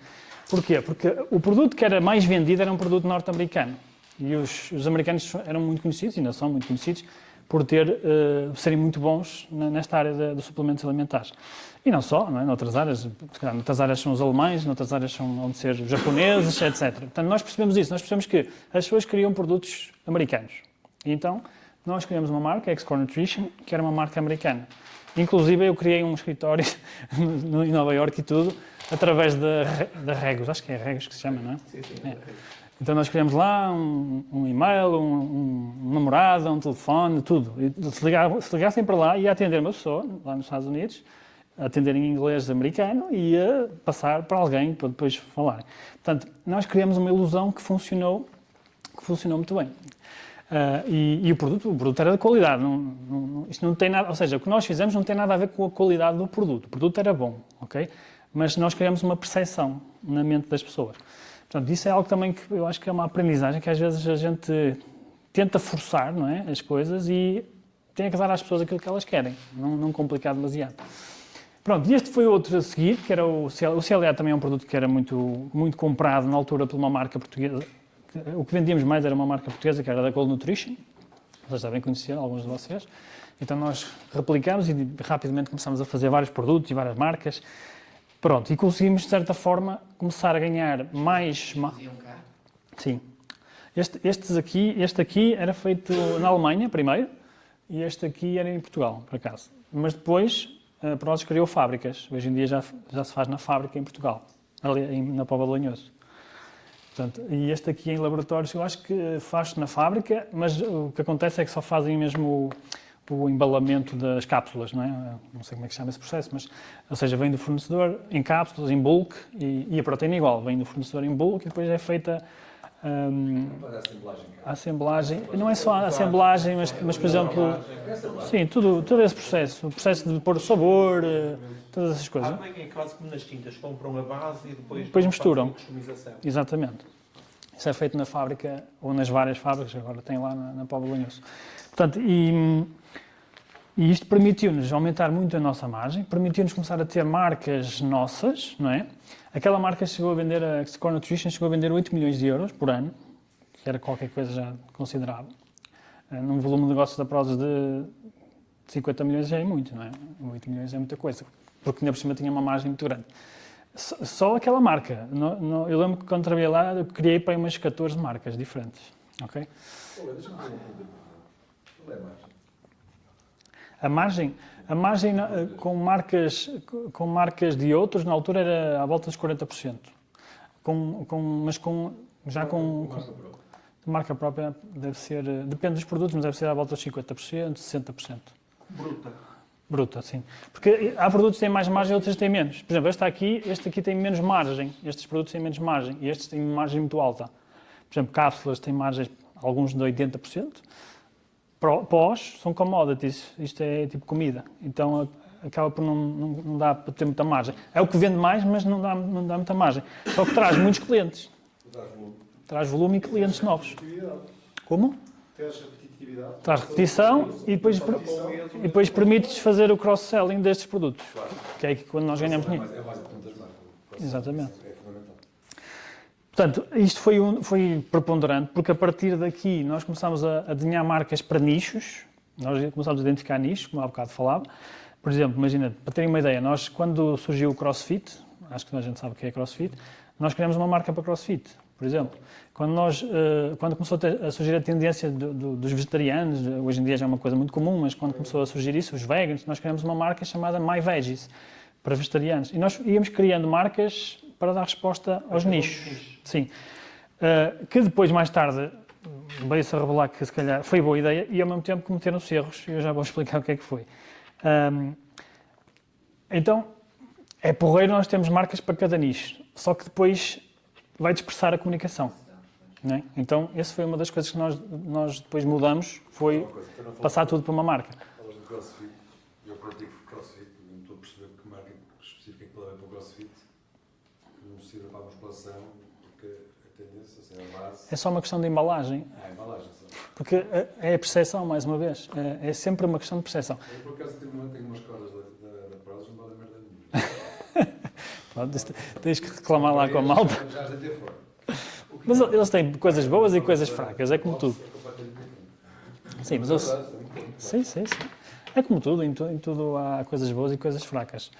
Porquê? Porque o produto que era mais vendido era um produto norte-americano. E os americanos eram muito conhecidos, ainda são muito conhecidos, por serem muito bons nesta área dos suplementos alimentares. E não só, não é? Noutras áreas são os alemães, noutras áreas vão ser os japoneses, etc. Portanto, nós percebemos isso, nós percebemos que as pessoas queriam produtos americanos. E então, nós criamos uma marca, X-Core Nutrition, que era uma marca americana. Inclusive, eu criei um escritório em Nova Iorque e tudo, através da Regos, acho que é Regos que se chama, não é? Sim, sim. É. Então nós criamos lá um e-mail, uma morada, um telefone, tudo. E se ligassem para lá, ia atender uma pessoa, lá nos Estados Unidos, atender em inglês americano e ia passar para alguém para depois falar. Portanto, nós criamos uma ilusão que funcionou muito bem. E o produto era de qualidade. Isto não tem nada, ou seja, o que nós fizemos não tem nada a ver com a qualidade do produto. O produto era bom, ok? Mas nós criamos uma percepção na mente das pessoas. Portanto, isso é algo também que eu acho que é uma aprendizagem que às vezes a gente tenta forçar, não é, as coisas e tem que dar às pessoas aquilo que elas querem, não complicar demasiado. Pronto, e este foi outro a seguir, que era o CLA, também é um produto que era muito, muito comprado na altura por uma marca portuguesa. O que vendíamos mais era uma marca portuguesa, que era da Gold Nutrition, vocês devem conhecer, alguns de vocês. Então nós replicámos e rapidamente começámos a fazer vários produtos e várias marcas. Pronto, e conseguimos, de certa forma, começar a ganhar mais... Sim. Este aqui era feito na Alemanha, primeiro, e este aqui era em Portugal, por acaso. Mas depois, a Prozis criou fábricas. Hoje em dia já se faz na fábrica em Portugal, ali na Póvoa de Lanhoso. Portanto, e este aqui em laboratórios, eu acho que faz-se na fábrica, mas o que acontece é que só fazem mesmo o embalamento das cápsulas, não é? Não sei como é que se chama esse processo, mas, ou seja, vem do fornecedor em cápsulas, em bulk, e a proteína igual, vem do fornecedor em bulk e depois é feita a assemblagem. Não é só a assemblagem, mas por exemplo, sim, todo esse processo, o processo de pôr o sabor, todas essas coisas. É quase como nas tintas, compram a base e depois misturam. Customização. Exatamente. Isso é feito na fábrica, ou nas várias fábricas, agora tem lá na Póvoa de Lanhoso. Portanto, e isto permitiu-nos aumentar muito a nossa margem, permitiu-nos começar a ter marcas nossas, não é? Aquela marca chegou a vender, a X-Core Nutrition chegou a vender 8 milhões de euros por ano, que era qualquer coisa já considerável. Num volume de negócios da Prozis de 50 milhões já é muito, não é? 8 milhões é muita coisa, porque ainda por cima tinha uma margem muito grande. Só aquela marca. Eu lembro que quando trabalhei lá, eu criei para umas 14 marcas diferentes, ok? Deixa-me ver qual é a margem? A margem com marcas de outros, na altura, era à volta dos 40%. Mas com marca própria deve ser, depende dos produtos, mas deve ser à volta dos 50%, 60%. Bruta, sim. Porque há produtos que têm mais margem e outros têm menos. Por exemplo, este aqui tem menos margem, estes produtos têm menos margem e estes têm margem muito alta. Por exemplo, cápsulas têm margens, alguns de 80%. Pós são commodities, isto é tipo comida, então acaba por não dar para ter muita margem. É o que vende mais, mas não dá muita margem. Só que traz muitos clientes. Traz volume e clientes novos. Como? Traz repetição e depois permite-nos fazer o cross-selling destes produtos, que é quando nós ganhamos dinheiro. É mais importante das marcas. Exatamente. É fundamental. Portanto, isto foi preponderante, porque a partir daqui nós começámos a desenhar marcas para nichos, nós começámos a identificar nichos, como há bocado falava. Por exemplo, imagina, para terem uma ideia, nós quando surgiu o CrossFit, acho que toda a gente sabe o que é CrossFit, nós criamos uma marca para CrossFit, por exemplo. Quando começou a surgir a tendência dos vegetarianos, hoje em dia já é uma coisa muito comum, mas quando começou a surgir isso, os veganos, nós criamos uma marca chamada My Veggies, para vegetarianos. E nós íamos criando marcas para dar resposta aos nichos. Sim. Que depois, mais tarde, veio-se a revelar que se calhar foi boa ideia e ao mesmo tempo cometeram-se erros, e eu já vou explicar o que é que foi. Então, é porreiro nós temos marcas para cada nicho, só que depois vai dispersar a comunicação. Não é? Então, essa foi uma das coisas que nós depois mudamos, foi passar tudo para uma marca. Falas do CrossFit, eu pratico CrossFit, não estou a perceber que marca específica é que pode haver para o CrossFit, que não sirva para a musculação, porque a tendência, assim, a base... É só uma questão de embalagem. A embalagem, só. Porque é a percepção, mais uma vez. É sempre uma questão de percepção. Eu, por acaso, tenho umas cordas da Prozis, não vale merda nenhuma. Pronto, tens que reclamar lá com a malta. Já deitei fora. Mas eles têm coisas boas e coisas fracas, é como tudo. É completamente diferente. Sim, mas eles... Sim. É como tudo, em tudo há coisas boas e coisas fracas.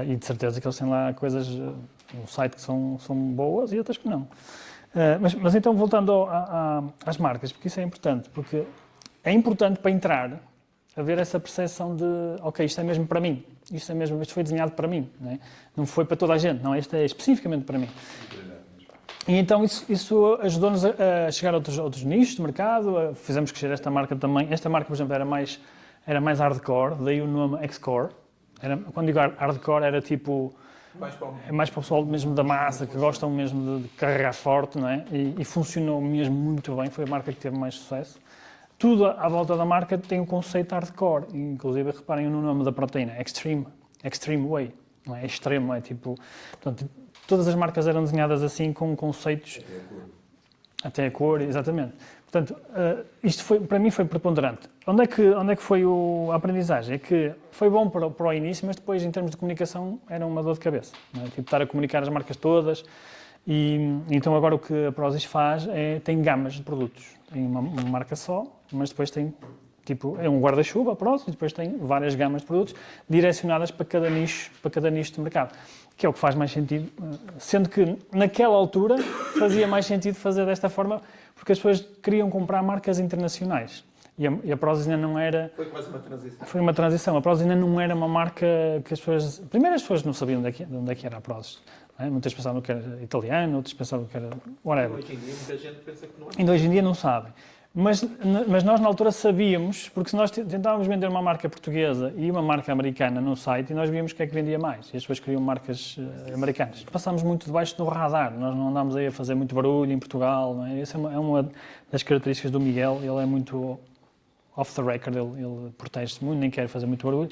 E de certeza que eles têm lá coisas no site que são boas e outras que não. Mas então, voltando às marcas, porque isso é importante, porque é importante para entrar haver essa percepção de, ok, isto é mesmo para mim, isto foi desenhado para mim, não foi para toda a gente, não, isto é especificamente para mim. E então isso ajudou-nos a chegar a outros nichos de mercado, fizemos crescer esta marca também. Esta marca, por exemplo, era mais hardcore, daí o nome X-Core. Quando digo hardcore, era tipo... É mais para o pessoal mesmo da massa, que gostam mesmo de carregar forte, não é? E funcionou mesmo muito bem, foi a marca que teve mais sucesso. Tudo à volta da marca tem um conceito hardcore, inclusive reparem no nome da proteína, Extreme Whey, não é? Extremo, é tipo... Portanto, todas as marcas eram desenhadas assim, com conceitos... Até a cor, exatamente. Portanto, isto para mim foi preponderante. Onde é que foi a aprendizagem? É que foi bom para o início, mas depois, em termos de comunicação, era uma dor de cabeça. Não é? Tipo, estar a comunicar as marcas todas. E então agora o que a Prozis faz tem gamas de produtos. Tem uma marca só, mas depois tem, tipo, é um guarda-chuva, a Prozis, e depois tem várias gamas de produtos direcionadas para cada nicho de mercado. Que é o que faz mais sentido, sendo que naquela altura fazia mais sentido fazer desta forma, porque as pessoas queriam comprar marcas internacionais. E a Prozis ainda não era... Foi quase uma transição. Foi uma transição. A Prozis ainda não era uma marca que as pessoas... Primeiro as pessoas não sabiam de onde é que era a Prozis. É? Muitas pensavam que era italiano, outros pensavam que era whatever. Hoje em dia muita gente pensa que não é. Ainda hoje em dia não sabem. Mas nós na altura sabíamos, porque se nós tentávamos vender uma marca portuguesa e uma marca americana no site, nós víamos o que é que vendia mais. E as pessoas queriam marcas americanas. Passámos muito debaixo do radar. Nós não andámos aí a fazer muito barulho em Portugal. Não é? Essa é uma das características do Miguel. Ele é muito off the record, ele protege-se muito, nem quer fazer muito barulho.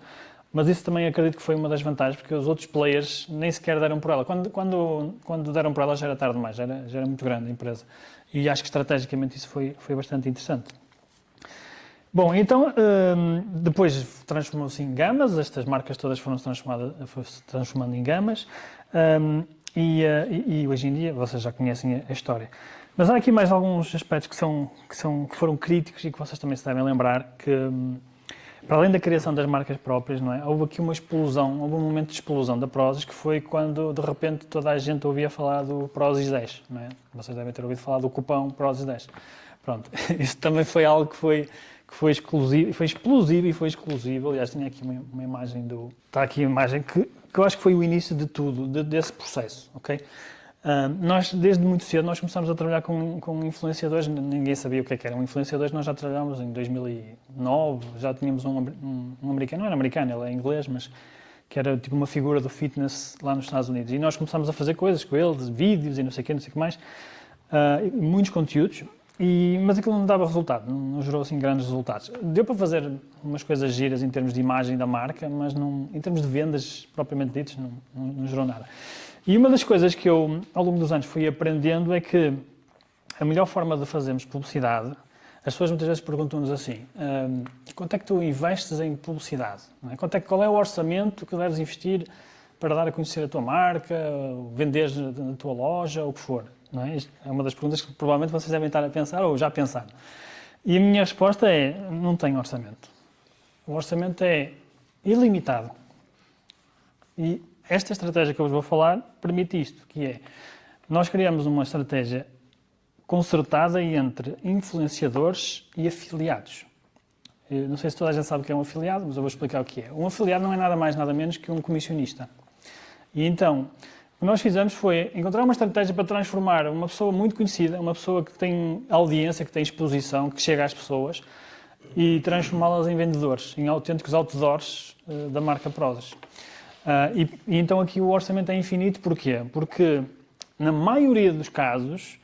Mas isso também acredito que foi uma das vantagens, porque os outros players nem sequer deram por ela. Quando deram por ela já era tarde demais, já era muito grande a empresa. E acho que estrategicamente isso foi bastante interessante. Bom, então, depois transformou-se em gamas, estas marcas todas foram-se transformando em gamas, e hoje em dia vocês já conhecem a história. Mas há aqui mais alguns aspectos que foram críticos e que vocês também se devem lembrar, que para além da criação das marcas próprias, não é? Houve aqui uma explosão, houve um momento de explosão da Prozis, que foi quando, de repente, toda a gente ouvia falar do Prozis 10, não é? Vocês devem ter ouvido falar do cupom Prozis 10. Pronto, isso também foi algo que foi exclusivo, foi explosivo e foi exclusivo. Aliás, tinha aqui uma imagem Está aqui a imagem que eu acho que foi o início de tudo, desse processo, ok? Nós, desde muito cedo, nós começámos a trabalhar com influenciadores, ninguém sabia o que eram influenciadores, nós já trabalhámos em 2009, já tínhamos um americano, não era americano, ele é inglês, mas que era tipo uma figura do fitness lá nos Estados Unidos. E nós começámos a fazer coisas com ele, vídeos e não sei o que mais, muitos conteúdos, mas aquilo não dava resultado, não gerou assim grandes resultados. Deu para fazer umas coisas giras em termos de imagem da marca, mas em termos de vendas propriamente ditas, não gerou nada. E uma das coisas que eu, ao longo dos anos, fui aprendendo é que a melhor forma de fazermos publicidade, as pessoas muitas vezes perguntam-nos assim, quanto é que tu investes em publicidade? Não é? Qual é o orçamento que deves investir para dar a conhecer a tua marca, vender na tua loja, ou o que for? Não é? Isto é uma das perguntas que provavelmente vocês devem estar a pensar ou já pensaram. E a minha resposta é, não tenho orçamento. O orçamento é ilimitado. E esta estratégia que eu vos vou falar permite isto, que é, nós criamos uma estratégia concertada entre influenciadores e afiliados. Eu não sei se toda a gente sabe o que é um afiliado, mas eu vou explicar o que é. Um afiliado não é nada mais, nada menos que um comissionista. E então, o que nós fizemos foi encontrar uma estratégia para transformar uma pessoa muito conhecida, uma pessoa que tem audiência, que tem exposição, que chega às pessoas, e transformá-las em vendedores, em autênticos outdoors da marca Prozis. E então aqui o orçamento é infinito, porquê? Porque na maioria dos casos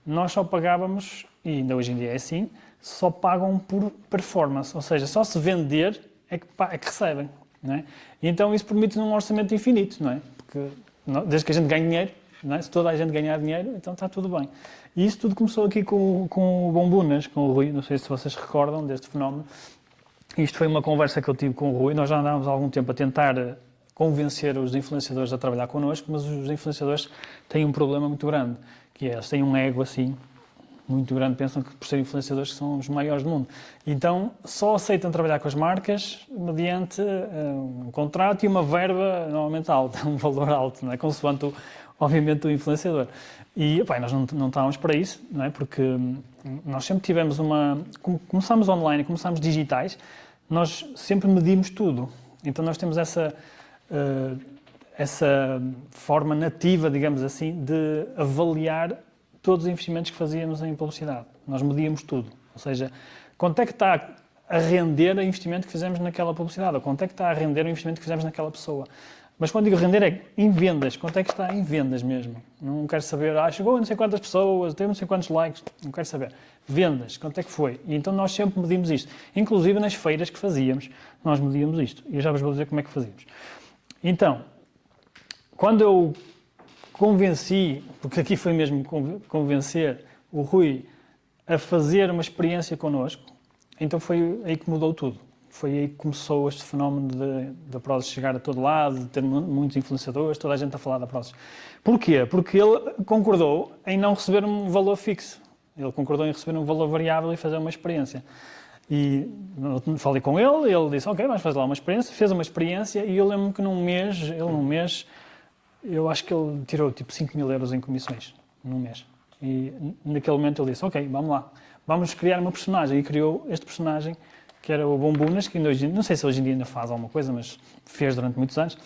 nós só pagávamos, e ainda hoje em dia é assim, só pagam por performance, ou seja, só se vender é que recebem, não é? E então isso permite um orçamento infinito, não é? Porque desde que a gente ganhe dinheiro, não é? Se toda a gente ganhar dinheiro, então está tudo bem. E isso tudo começou aqui com o Bombunas, com o Rui, não sei se vocês recordam deste fenómeno. Isto foi uma conversa que eu tive com o Rui, nós já andávamos há algum tempo a tentar convencer os influenciadores a trabalhar connosco, mas os influenciadores têm um problema muito grande, que é, eles têm um ego assim, muito grande, pensam que por serem influenciadores são os maiores do mundo. Então, só aceitam trabalhar com as marcas mediante um contrato e uma verba normalmente alta, um valor alto, não é? Consoante, obviamente, o influenciador. E, pá, nós não estávamos para isso, não é? Porque nós sempre tivemos começámos online, começámos digitais, nós sempre medimos tudo. Então, nós temos essa forma nativa, digamos assim, de avaliar todos os investimentos que fazíamos em publicidade. Nós medíamos tudo. Ou seja, quanto é que está a render o investimento que fizemos naquela publicidade, ou quanto é que está a render o investimento que fizemos naquela pessoa. Mas quando digo render é em vendas, quanto é que está em vendas mesmo. Não quero saber, chegou a não sei quantas pessoas, teve não sei quantos likes, não quero saber. Vendas, quanto é que foi? E então nós sempre medimos isto. Inclusive nas feiras que fazíamos, nós medíamos isto. E eu já vos vou dizer como é que fazíamos. Então, quando eu convenci, porque aqui foi mesmo convencer o Rui a fazer uma experiência connosco, então foi aí que mudou tudo. Foi aí que começou este fenómeno da Prozis chegar a todo lado, de ter muitos influenciadores, toda a gente a falar da Prozis. Porquê? Porque ele concordou em não receber um valor fixo. Ele concordou em receber um valor variável e fazer uma experiência. E falei com ele, ele disse, ok, vamos fazer lá uma experiência, fez uma experiência e eu lembro-me que num mês, eu acho que ele tirou tipo 5.000 euros em comissões, num mês. E naquele momento ele disse, ok, vamos lá, vamos criar uma personagem. E criou este personagem, que era o Bombunas, que ainda hoje, não sei se hoje em dia ainda faz alguma coisa, mas fez durante muitos anos.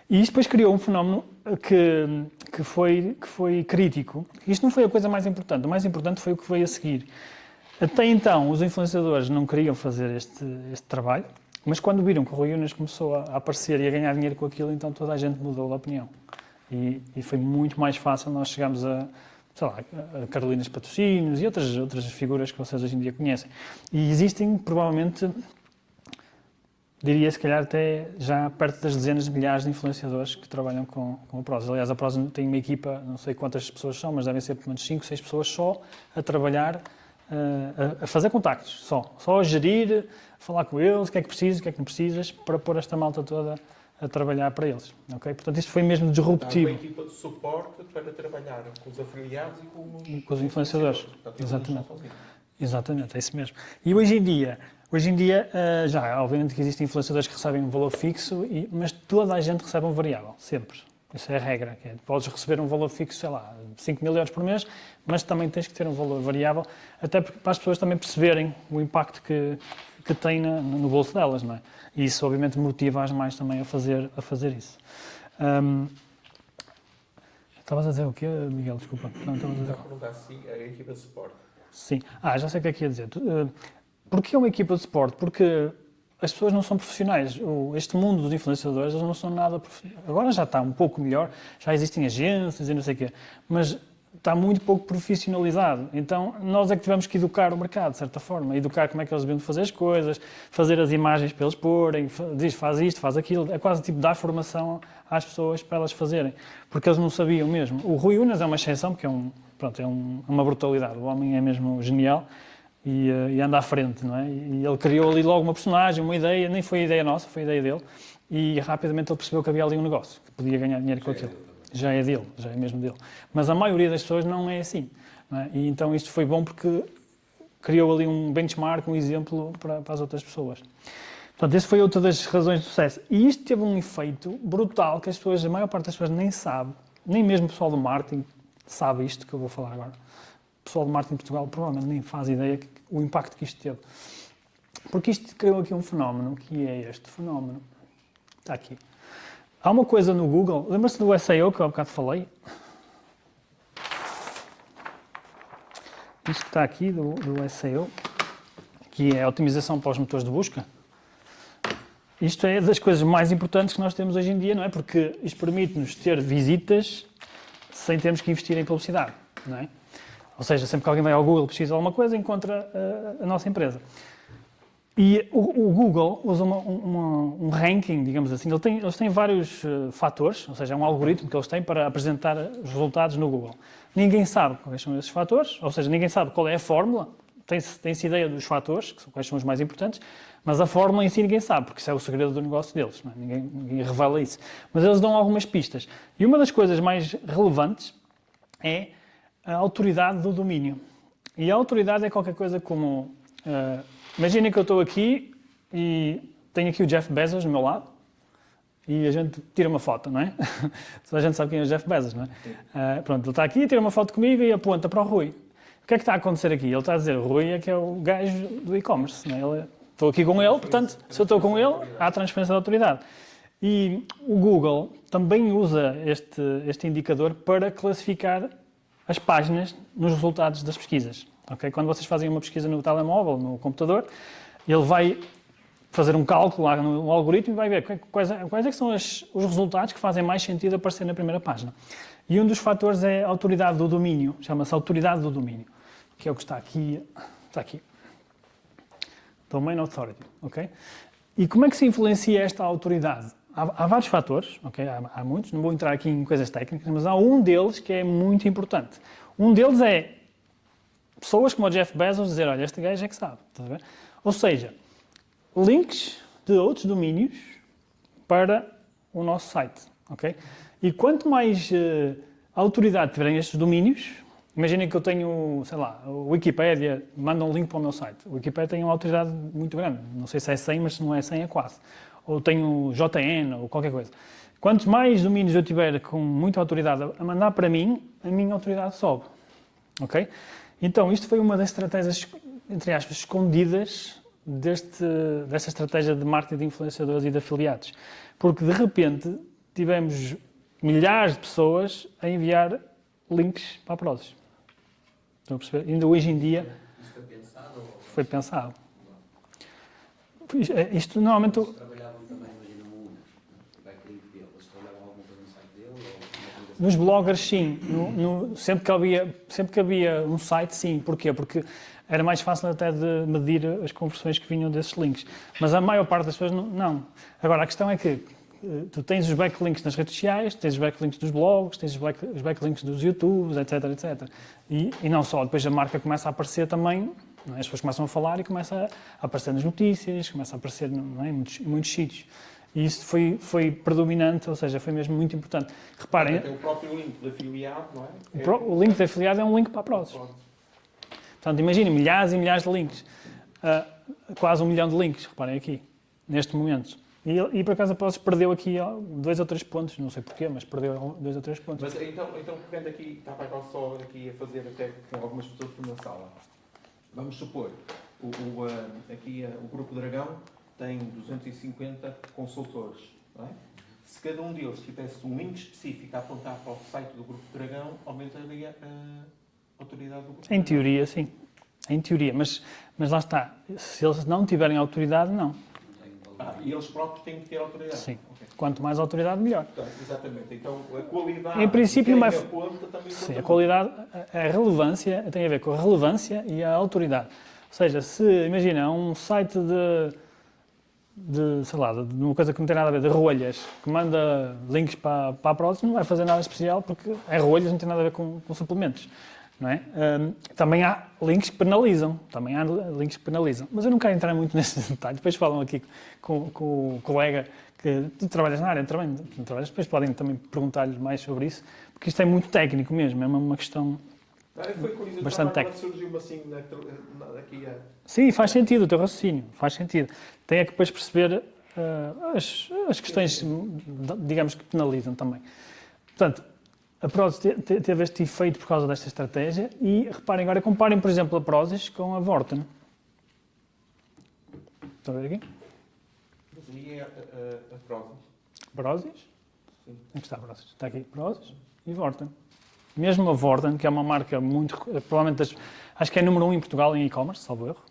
E isto depois criou um fenómeno que foi crítico. Isto não foi a coisa mais importante, o mais importante foi o que veio a seguir. Até então, os influenciadores não queriam fazer este trabalho, mas quando viram que o Rui Unas começou a aparecer e a ganhar dinheiro com aquilo, então toda a gente mudou de opinião. E foi muito mais fácil nós chegarmos a Carolinas Patrocínios e outras figuras que vocês hoje em dia conhecem. E existem, provavelmente, diria se calhar até já perto das dezenas de milhares de influenciadores que trabalham com a Prozis. Aliás, a Prozis tem uma equipa, não sei quantas pessoas são, mas devem ser pelo menos 5, 6 pessoas só a trabalhar, a fazer contactos, só a gerir, a falar com eles, o que é que precisas, o que é que não precisas, para pôr esta malta toda a trabalhar para eles. Okay? Portanto, isto foi mesmo disruptivo. Há uma equipa de suporte para trabalhar com os afiliados e com os influenciadores. Portanto, Exatamente. Exatamente, é isso mesmo. E hoje em dia já, obviamente que existem influenciadores que recebem um valor fixo, mas toda a gente recebe um variável, sempre. Isso é a regra. Podes receber um valor fixo, sei lá, 5.000 euros por mês, mas também tens que ter um valor variável, até para as pessoas também perceberem o impacto que tem no bolso delas, não é? E isso, obviamente, motiva-as mais também a fazer isso. Estavas a dizer o quê, Miguel? Desculpa. Não, estavas a dizer. a perguntar assim, a equipa de suporte. Sim. Já sei o que é que ia dizer. Porquê uma equipa de suporte? Porque as pessoas não são profissionais. Este mundo dos influenciadores, eles não são nada profissionais. Agora já está um pouco melhor, já existem agências e não sei o quê, mas está muito pouco profissionalizado. Então, nós é que tivemos que educar o mercado, de certa forma. Educar como é que eles deviam fazer as coisas, fazer as imagens para eles porem, diz, faz isto, faz aquilo. É quase tipo dar formação às pessoas para elas fazerem, porque eles não sabiam mesmo. O Rui Unas é uma exceção, porque é uma brutalidade. O homem é mesmo genial e anda à frente, não é? E ele criou ali logo uma personagem, uma ideia, nem foi ideia nossa, foi ideia dele, e rapidamente ele percebeu que havia ali um negócio, que podia ganhar dinheiro com aquilo. Já é dele, já é mesmo dele. Mas a maioria das pessoas não é assim. Não é? E então isto foi bom porque criou ali um benchmark, um exemplo para as outras pessoas. Portanto, essa foi outra das razões de sucesso. E isto teve um efeito brutal que a maior parte das pessoas nem sabe, nem mesmo o pessoal do marketing sabe isto que eu vou falar agora. O pessoal do marketing em Portugal provavelmente nem faz ideia o impacto que isto teve. Porque isto criou aqui um fenómeno, que é este fenómeno. Está aqui. Há uma coisa no Google, lembra-se do SEO que eu há bocado falei? Isto que está aqui, do SEO, que é a otimização para os motores de busca. Isto é das coisas mais importantes que nós temos hoje em dia, não é? Porque isto permite-nos ter visitas sem termos que investir em publicidade, não é? Ou seja, sempre que alguém vai ao Google e pesquisa alguma coisa, encontra a nossa empresa. E o Google usa um ranking, digamos assim, eles têm vários fatores, ou seja, é um algoritmo que eles têm para apresentar os resultados no Google. Ninguém sabe quais são esses fatores, ou seja, ninguém sabe qual é a fórmula tem-se ideia dos fatores, quais são os mais importantes, mas a fórmula em si ninguém sabe, porque isso é o segredo do negócio deles, não é? Ninguém revela isso. Mas eles dão algumas pistas. E uma das coisas mais relevantes é a autoridade do domínio. E a autoridade é qualquer coisa como... imaginem que eu estou aqui e tenho aqui o Jeff Bezos do meu lado e a gente tira uma foto, não é? Toda a gente sabe quem é o Jeff Bezos, não é? Pronto, ele está aqui, tira uma foto comigo e aponta para o Rui. O que é que está a acontecer aqui? Ele está a dizer, o Rui é que é o gajo do e-commerce, não é? Estou aqui com ele, portanto, se eu estou com ele, há transferência de autoridade. E o Google também usa este indicador para classificar as páginas nos resultados das pesquisas. Okay? Quando vocês fazem uma pesquisa no telemóvel, no computador, ele vai fazer um cálculo lá no algoritmo e vai ver quais é que são os resultados que fazem mais sentido aparecer na primeira página. E um dos fatores é a autoridade do domínio, chama-se autoridade do domínio, que é o que está aqui. Domain Authority, ok? E como é que se influencia esta autoridade? Há vários fatores, ok? Há muitos, não vou entrar aqui em coisas técnicas, mas há um deles que é muito importante. Um deles é pessoas como o Jeff Bezos dizer, olha, este gajo é que sabe, estás a ver? Ou seja, links de outros domínios para o nosso site, ok? E quanto mais autoridade tiverem estes domínios, imaginem que eu tenho, sei lá, o Wikipedia, manda um link para o meu site. O Wikipedia tem uma autoridade muito grande, não sei se é 100, mas se não é 100 é quase. Ou tenho JN ou qualquer coisa. Quanto mais domínios eu tiver com muita autoridade a mandar para mim, a minha autoridade sobe, ok? Então, isto foi uma das estratégias, entre aspas, escondidas desta estratégia de marketing de influenciadores e de afiliados. Porque, de repente, tivemos milhares de pessoas a enviar links para a Prozis. Estão a perceber? Ainda hoje em dia... Isso foi pensado? Foi pensado. Isto, normalmente... Eles trabalhavam também, imagina, no backlink dele. Eles trabalhavam alguma coisa no site dele? Nos bloggers, sim. Sempre que havia um site, sim. Porquê? Porque era mais fácil até de medir as conversões que vinham desses links. Mas a maior parte das pessoas não. Agora, a questão é que tu tens os backlinks nas redes sociais, tens os backlinks dos blogs, tens os backlinks dos YouTubes, etc, etc. E não só, depois a marca começa a aparecer também, não é? As pessoas começam a falar e começa a aparecer nas notícias, começa a aparecer, não é? em muitos sítios. E isso foi predominante, ou seja, foi mesmo muito importante. Reparem... Tem o próprio link de afiliado, não é? O link de afiliado é um link para a Prozis. Portanto, imaginem, milhares e milhares de links. Quase 1 milhão de links, reparem aqui, neste momento. E por acaso a Prozis perdeu aqui 2 ou 3 pontos, não sei porquê, mas perdeu 2 ou 3 pontos. Mas então pegando aqui, estava só aqui a fazer até com algumas pessoas que estão na sala. Vamos supor, aqui o Grupo Dragão tem 250 consultores, não é? Se cada um deles tivesse um link específico a apontar para o site do Grupo Dragão, aumentaria a autoridade do Grupo. Em teoria, sim. Em teoria, mas lá está. Se eles não tiverem autoridade, não. E eles próprios têm que ter autoridade? Sim. Okay. Quanto mais autoridade, melhor. Então, exatamente. Então, a qualidade... Em princípio, também sim, conta a qualidade, a relevância tem a ver com a relevância e a autoridade. Ou seja, se, imagina, um site sei lá, de uma coisa que não tem nada a ver, de rolhas, que manda links para a Prozis, não vai fazer nada especial porque é rolhas, não tem nada a ver com suplementos. Não é? Também há links que penalizam, mas eu não quero entrar muito nesses detalhes. Depois falam aqui com o colega que tu trabalhas na área, depois podem também perguntar-lhe mais sobre isso, porque isto é muito técnico mesmo, é uma questão bastante técnica. Surgiu assim aqui Sim, faz sentido o teu raciocínio, faz sentido. Tem é que depois perceber as questões, digamos, que penalizam também. Portanto, a Prozis teve este efeito por causa desta estratégia e, reparem agora, comparem, por exemplo, a Prozis com a Vorten. Estão a ver aqui? Mas aí é a Prozis. Prozis? Onde está a Prozis? Está aqui, Prozis e Vorten. Mesmo a Vorten, que é uma marca muito, provavelmente, acho que é número 1 em Portugal em e-commerce, salvo erro,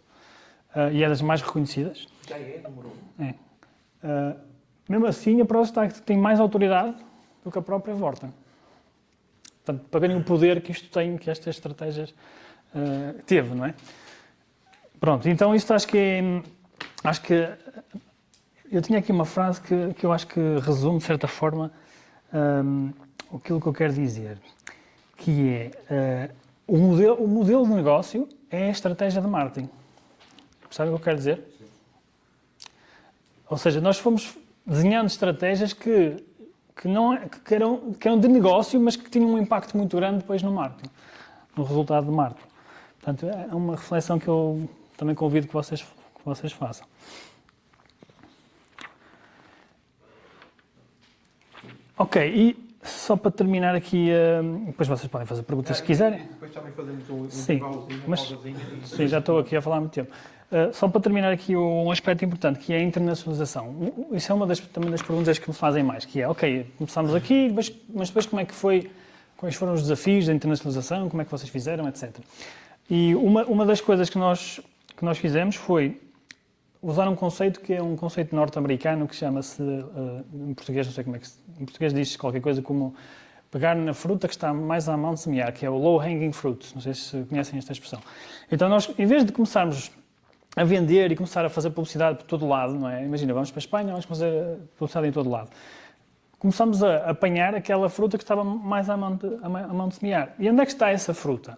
e é das mais reconhecidas. Já é número 1. É. Mesmo assim, a Prozis tem mais autoridade do que a própria Vorten. Portanto, para verem o poder que isto tem, que estas estratégias teve, não é? Pronto, então isto acho que eu tinha aqui uma frase que eu acho que resume, de certa forma, aquilo que eu quero dizer, que é o modelo de negócio é a estratégia de marketing. Percebem o que eu quero dizer? Sim. Ou seja, nós fomos desenhando estratégias que eram de negócio, mas que tinham um impacto muito grande depois no marketing, no resultado do marketing. Portanto, é uma reflexão que eu também convido que vocês façam. Ok, e só para terminar aqui, depois vocês podem fazer perguntas se quiserem. Depois também fazemos um Sim, intervalozinho, mas- uma pausazinha e- Sim, já estou aqui a falar há muito tempo. Só para terminar aqui um aspecto importante, que é a internacionalização. Isso é uma também das perguntas que me fazem mais, que é, ok, começámos aqui, mas depois como é que foi, quais foram os desafios da internacionalização, como é que vocês fizeram, etc. E uma das coisas que nós fizemos foi usar um conceito que é um conceito norte-americano que chama-se, em português, não sei como é que em português diz qualquer coisa como pegar na fruta que está mais à mão de semear, que é o low-hanging fruit. Não sei se conhecem esta expressão. Então nós, em vez de começarmos a vender e começar a fazer publicidade por todo lado, não é? Imagina, vamos para a Espanha, vamos fazer publicidade em todo lado. Começamos a apanhar aquela fruta que estava mais à mão de semear. E onde é que está essa fruta?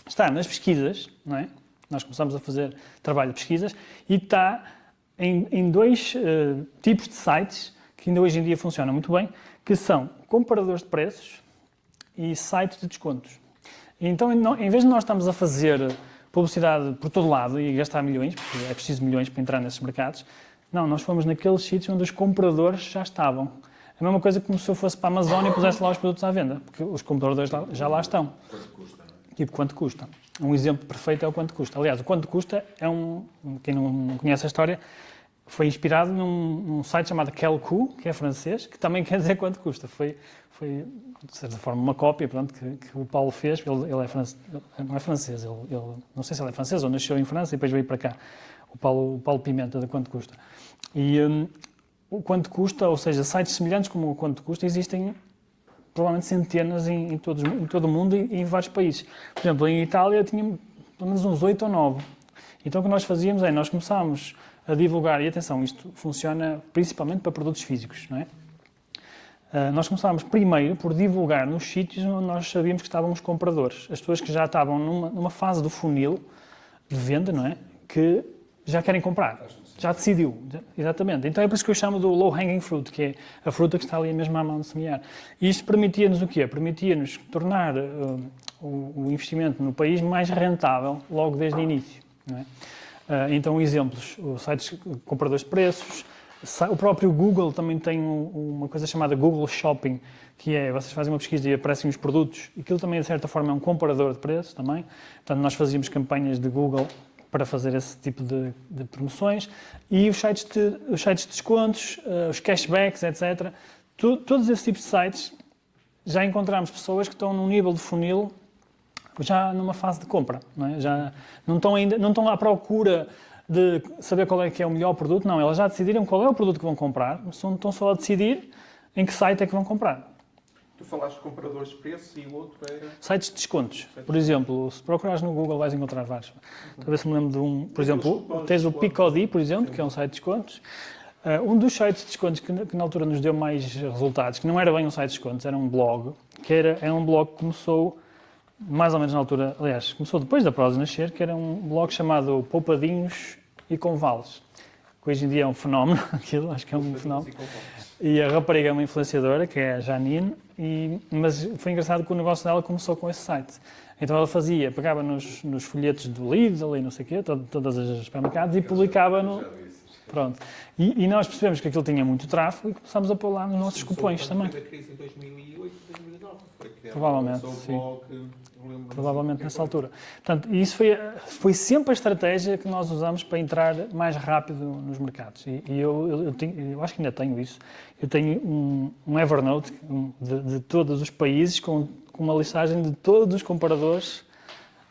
Está nas pesquisas, não é? Nós começamos a fazer trabalho de pesquisas e está em dois tipos de sites que ainda hoje em dia funcionam muito bem, que são comparadores de preços e sites de descontos. E então, em vez de nós estarmos a fazer publicidade por todo lado e gastar milhões, porque é preciso milhões para entrar nesses mercados, não, nós fomos naqueles sítios onde os compradores já estavam. É a mesma coisa como se eu fosse para a Amazônia e pusesse lá os produtos à venda, porque os compradores já lá estão. Quanto custa, não é? Tipo, quanto custa. Um exemplo perfeito é o quanto custa. Aliás, o quanto custa é quem não conhece a história, foi inspirado num site chamado Quelcu, que é francês, que também quer dizer quanto custa. Foi de certa forma, uma cópia, pronto, que o Paulo fez. Ele é francês, não é francês, ele não sei se ele é francês ou nasceu em França e depois veio para cá. O Paulo Pimenta, de quanto custa. E o quanto custa, ou seja, sites semelhantes como o quanto custa, existem provavelmente centenas em todo o mundo e em vários países. Por exemplo, em Itália tinha pelo menos uns 8 ou 9. Então o que nós fazíamos nós começámos a divulgar, e atenção, isto funciona principalmente para produtos físicos, não é? Nós começámos primeiro por divulgar nos sítios onde nós sabíamos que estavam os compradores, as pessoas que já estavam numa fase do funil de venda, não é? Que já querem comprar, já decidiu, exatamente. Então é por isso que eu chamo do low-hanging fruit, que é a fruta que está ali mesmo à mão de semear. E isto permitia-nos o quê? Permitia-nos tornar o investimento no país mais rentável logo desde o início, não é? Então, exemplos, os sites compradores de preços, o próprio Google também tem uma coisa chamada Google Shopping, que é, vocês fazem uma pesquisa e aparecem os produtos, e aquilo também, de certa forma, é um comparador de preços também. Portanto, nós fazíamos campanhas de Google para fazer esse tipo de promoções, e os sites de descontos, os cashbacks, etc. Todos esses tipos de sites, já encontramos pessoas que estão num nível de funil já numa fase de compra, não é? Já não estão à procura de saber qual é que é o melhor produto, não, elas já decidiram qual é o produto que vão comprar, estão só a decidir em que site é que vão comprar. Tu falaste de comparadores de preços e o outro era... Sites de descontos. Por exemplo, se procurares no Google vais encontrar vários. Talvez se me lembro de um, por exemplo, tens o Picodi, por exemplo, que é um site de descontos. Um dos sites de descontos que na altura nos deu mais resultados, que não era bem um site de descontos, era um blog, é um blog que começou mais ou menos na altura, aliás, começou depois da Prozis nascer, que era um blog chamado Poupadinhos e Convales, que hoje em dia é um fenómeno, aquilo, acho que é um fenómeno. E a rapariga é uma influenciadora, que é a Janine, mas foi engraçado que o negócio dela começou com esse site. Então ela pegava nos folhetos do Lidl e não sei o quê, todas as supermercados, e publicava no... Pronto. E nós percebemos que aquilo tinha muito tráfego e começámos a pôr lá nos nossos cupons também. Foi a crise em 2008, 2009. Foi criado Provavelmente, o sim. blog, Provavelmente nessa altura. Portanto, isso foi sempre a estratégia que nós usamos para entrar mais rápido nos mercados. E eu acho que ainda tenho isso. Eu tenho um Evernote de todos os países com uma listagem de todos os comparadores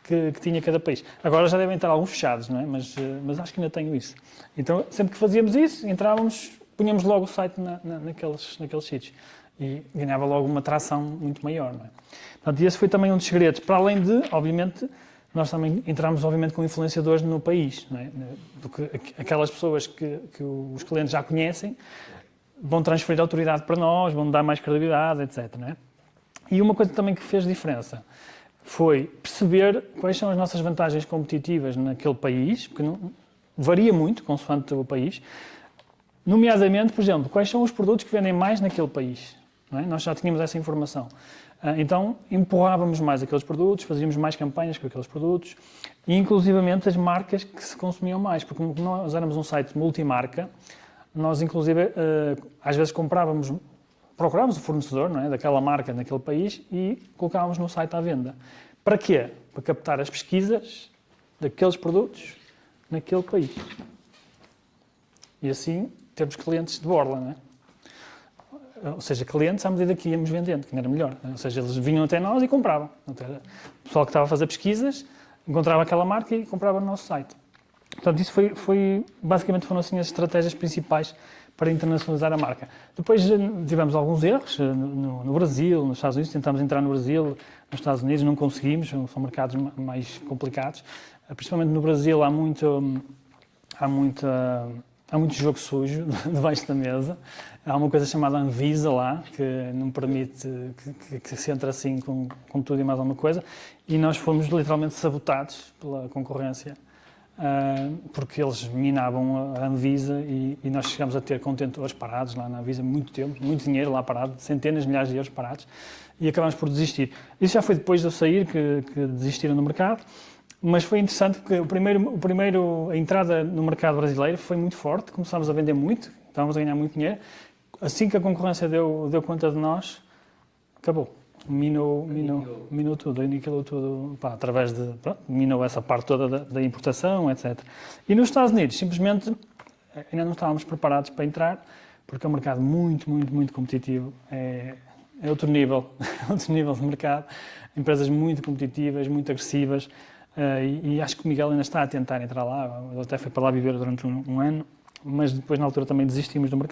que tinha cada país. Agora já devem estar alguns fechados, não é? Mas acho que ainda tenho isso. Então, sempre que fazíamos isso, entrávamos, punhamos logo o site naqueles sítios. E ganhava logo uma atração muito maior, não é? Portanto, esse foi também um dos segredos. Para além de, obviamente, nós também entramos, obviamente, com influenciadores no país, não é? Porque aquelas pessoas que os clientes já conhecem vão transferir a autoridade para nós, vão dar mais credibilidade, etc. Não é? E uma coisa também que fez diferença foi perceber quais são as nossas vantagens competitivas naquele país, porque varia muito consoante o país, nomeadamente, por exemplo, quais são os produtos que vendem mais naquele país. Não é? Nós já tínhamos essa informação. Então, empurrávamos mais aqueles produtos, fazíamos mais campanhas com aqueles produtos e, inclusivamente, as marcas que se consumiam mais, porque como nós éramos um site multimarca, nós, inclusive, às vezes procurávamos o fornecedor, não é, daquela marca naquele país e colocávamos no site à venda. Para quê? Para captar as pesquisas daqueles produtos naquele país. E assim temos clientes de borla, não é? Ou seja, clientes à medida que íamos vendendo, que não era melhor. Ou seja, eles vinham até nós e compravam. O pessoal que estava a fazer pesquisas encontrava aquela marca e comprava no nosso site. Portanto, isso basicamente foram assim as estratégias principais para internacionalizar a marca. Depois tivemos alguns erros no Brasil, nos Estados Unidos, tentámos entrar no Brasil, nos Estados Unidos não conseguimos, são mercados mais complicados. Principalmente no Brasil há muito jogo sujo debaixo da mesa. Há uma coisa chamada Anvisa lá, que não permite que se entre assim com tudo e mais alguma coisa. E nós fomos literalmente sabotados pela concorrência, porque eles minavam a Anvisa e nós chegámos a ter contentores parados lá na Anvisa muito tempo, muito dinheiro lá parado, centenas de milhares de euros parados, e acabámos por desistir. Isso já foi depois de eu sair que desistiram do mercado. Mas foi interessante porque a entrada no mercado brasileiro foi muito forte, começámos a vender muito, estávamos a ganhar muito dinheiro. Assim que a concorrência deu conta de nós, acabou. Minou tudo, aniquilou tudo, através de, minou essa parte toda da importação, etc. E nos Estados Unidos, simplesmente, ainda não estávamos preparados para entrar, porque é um mercado muito, muito, muito competitivo. É outro nível, outro nível de mercado. Empresas muito competitivas, muito agressivas. E acho que o Miguel ainda está a tentar entrar lá, ele até foi para lá viver durante um ano, mas depois na altura também desistimos do mercado.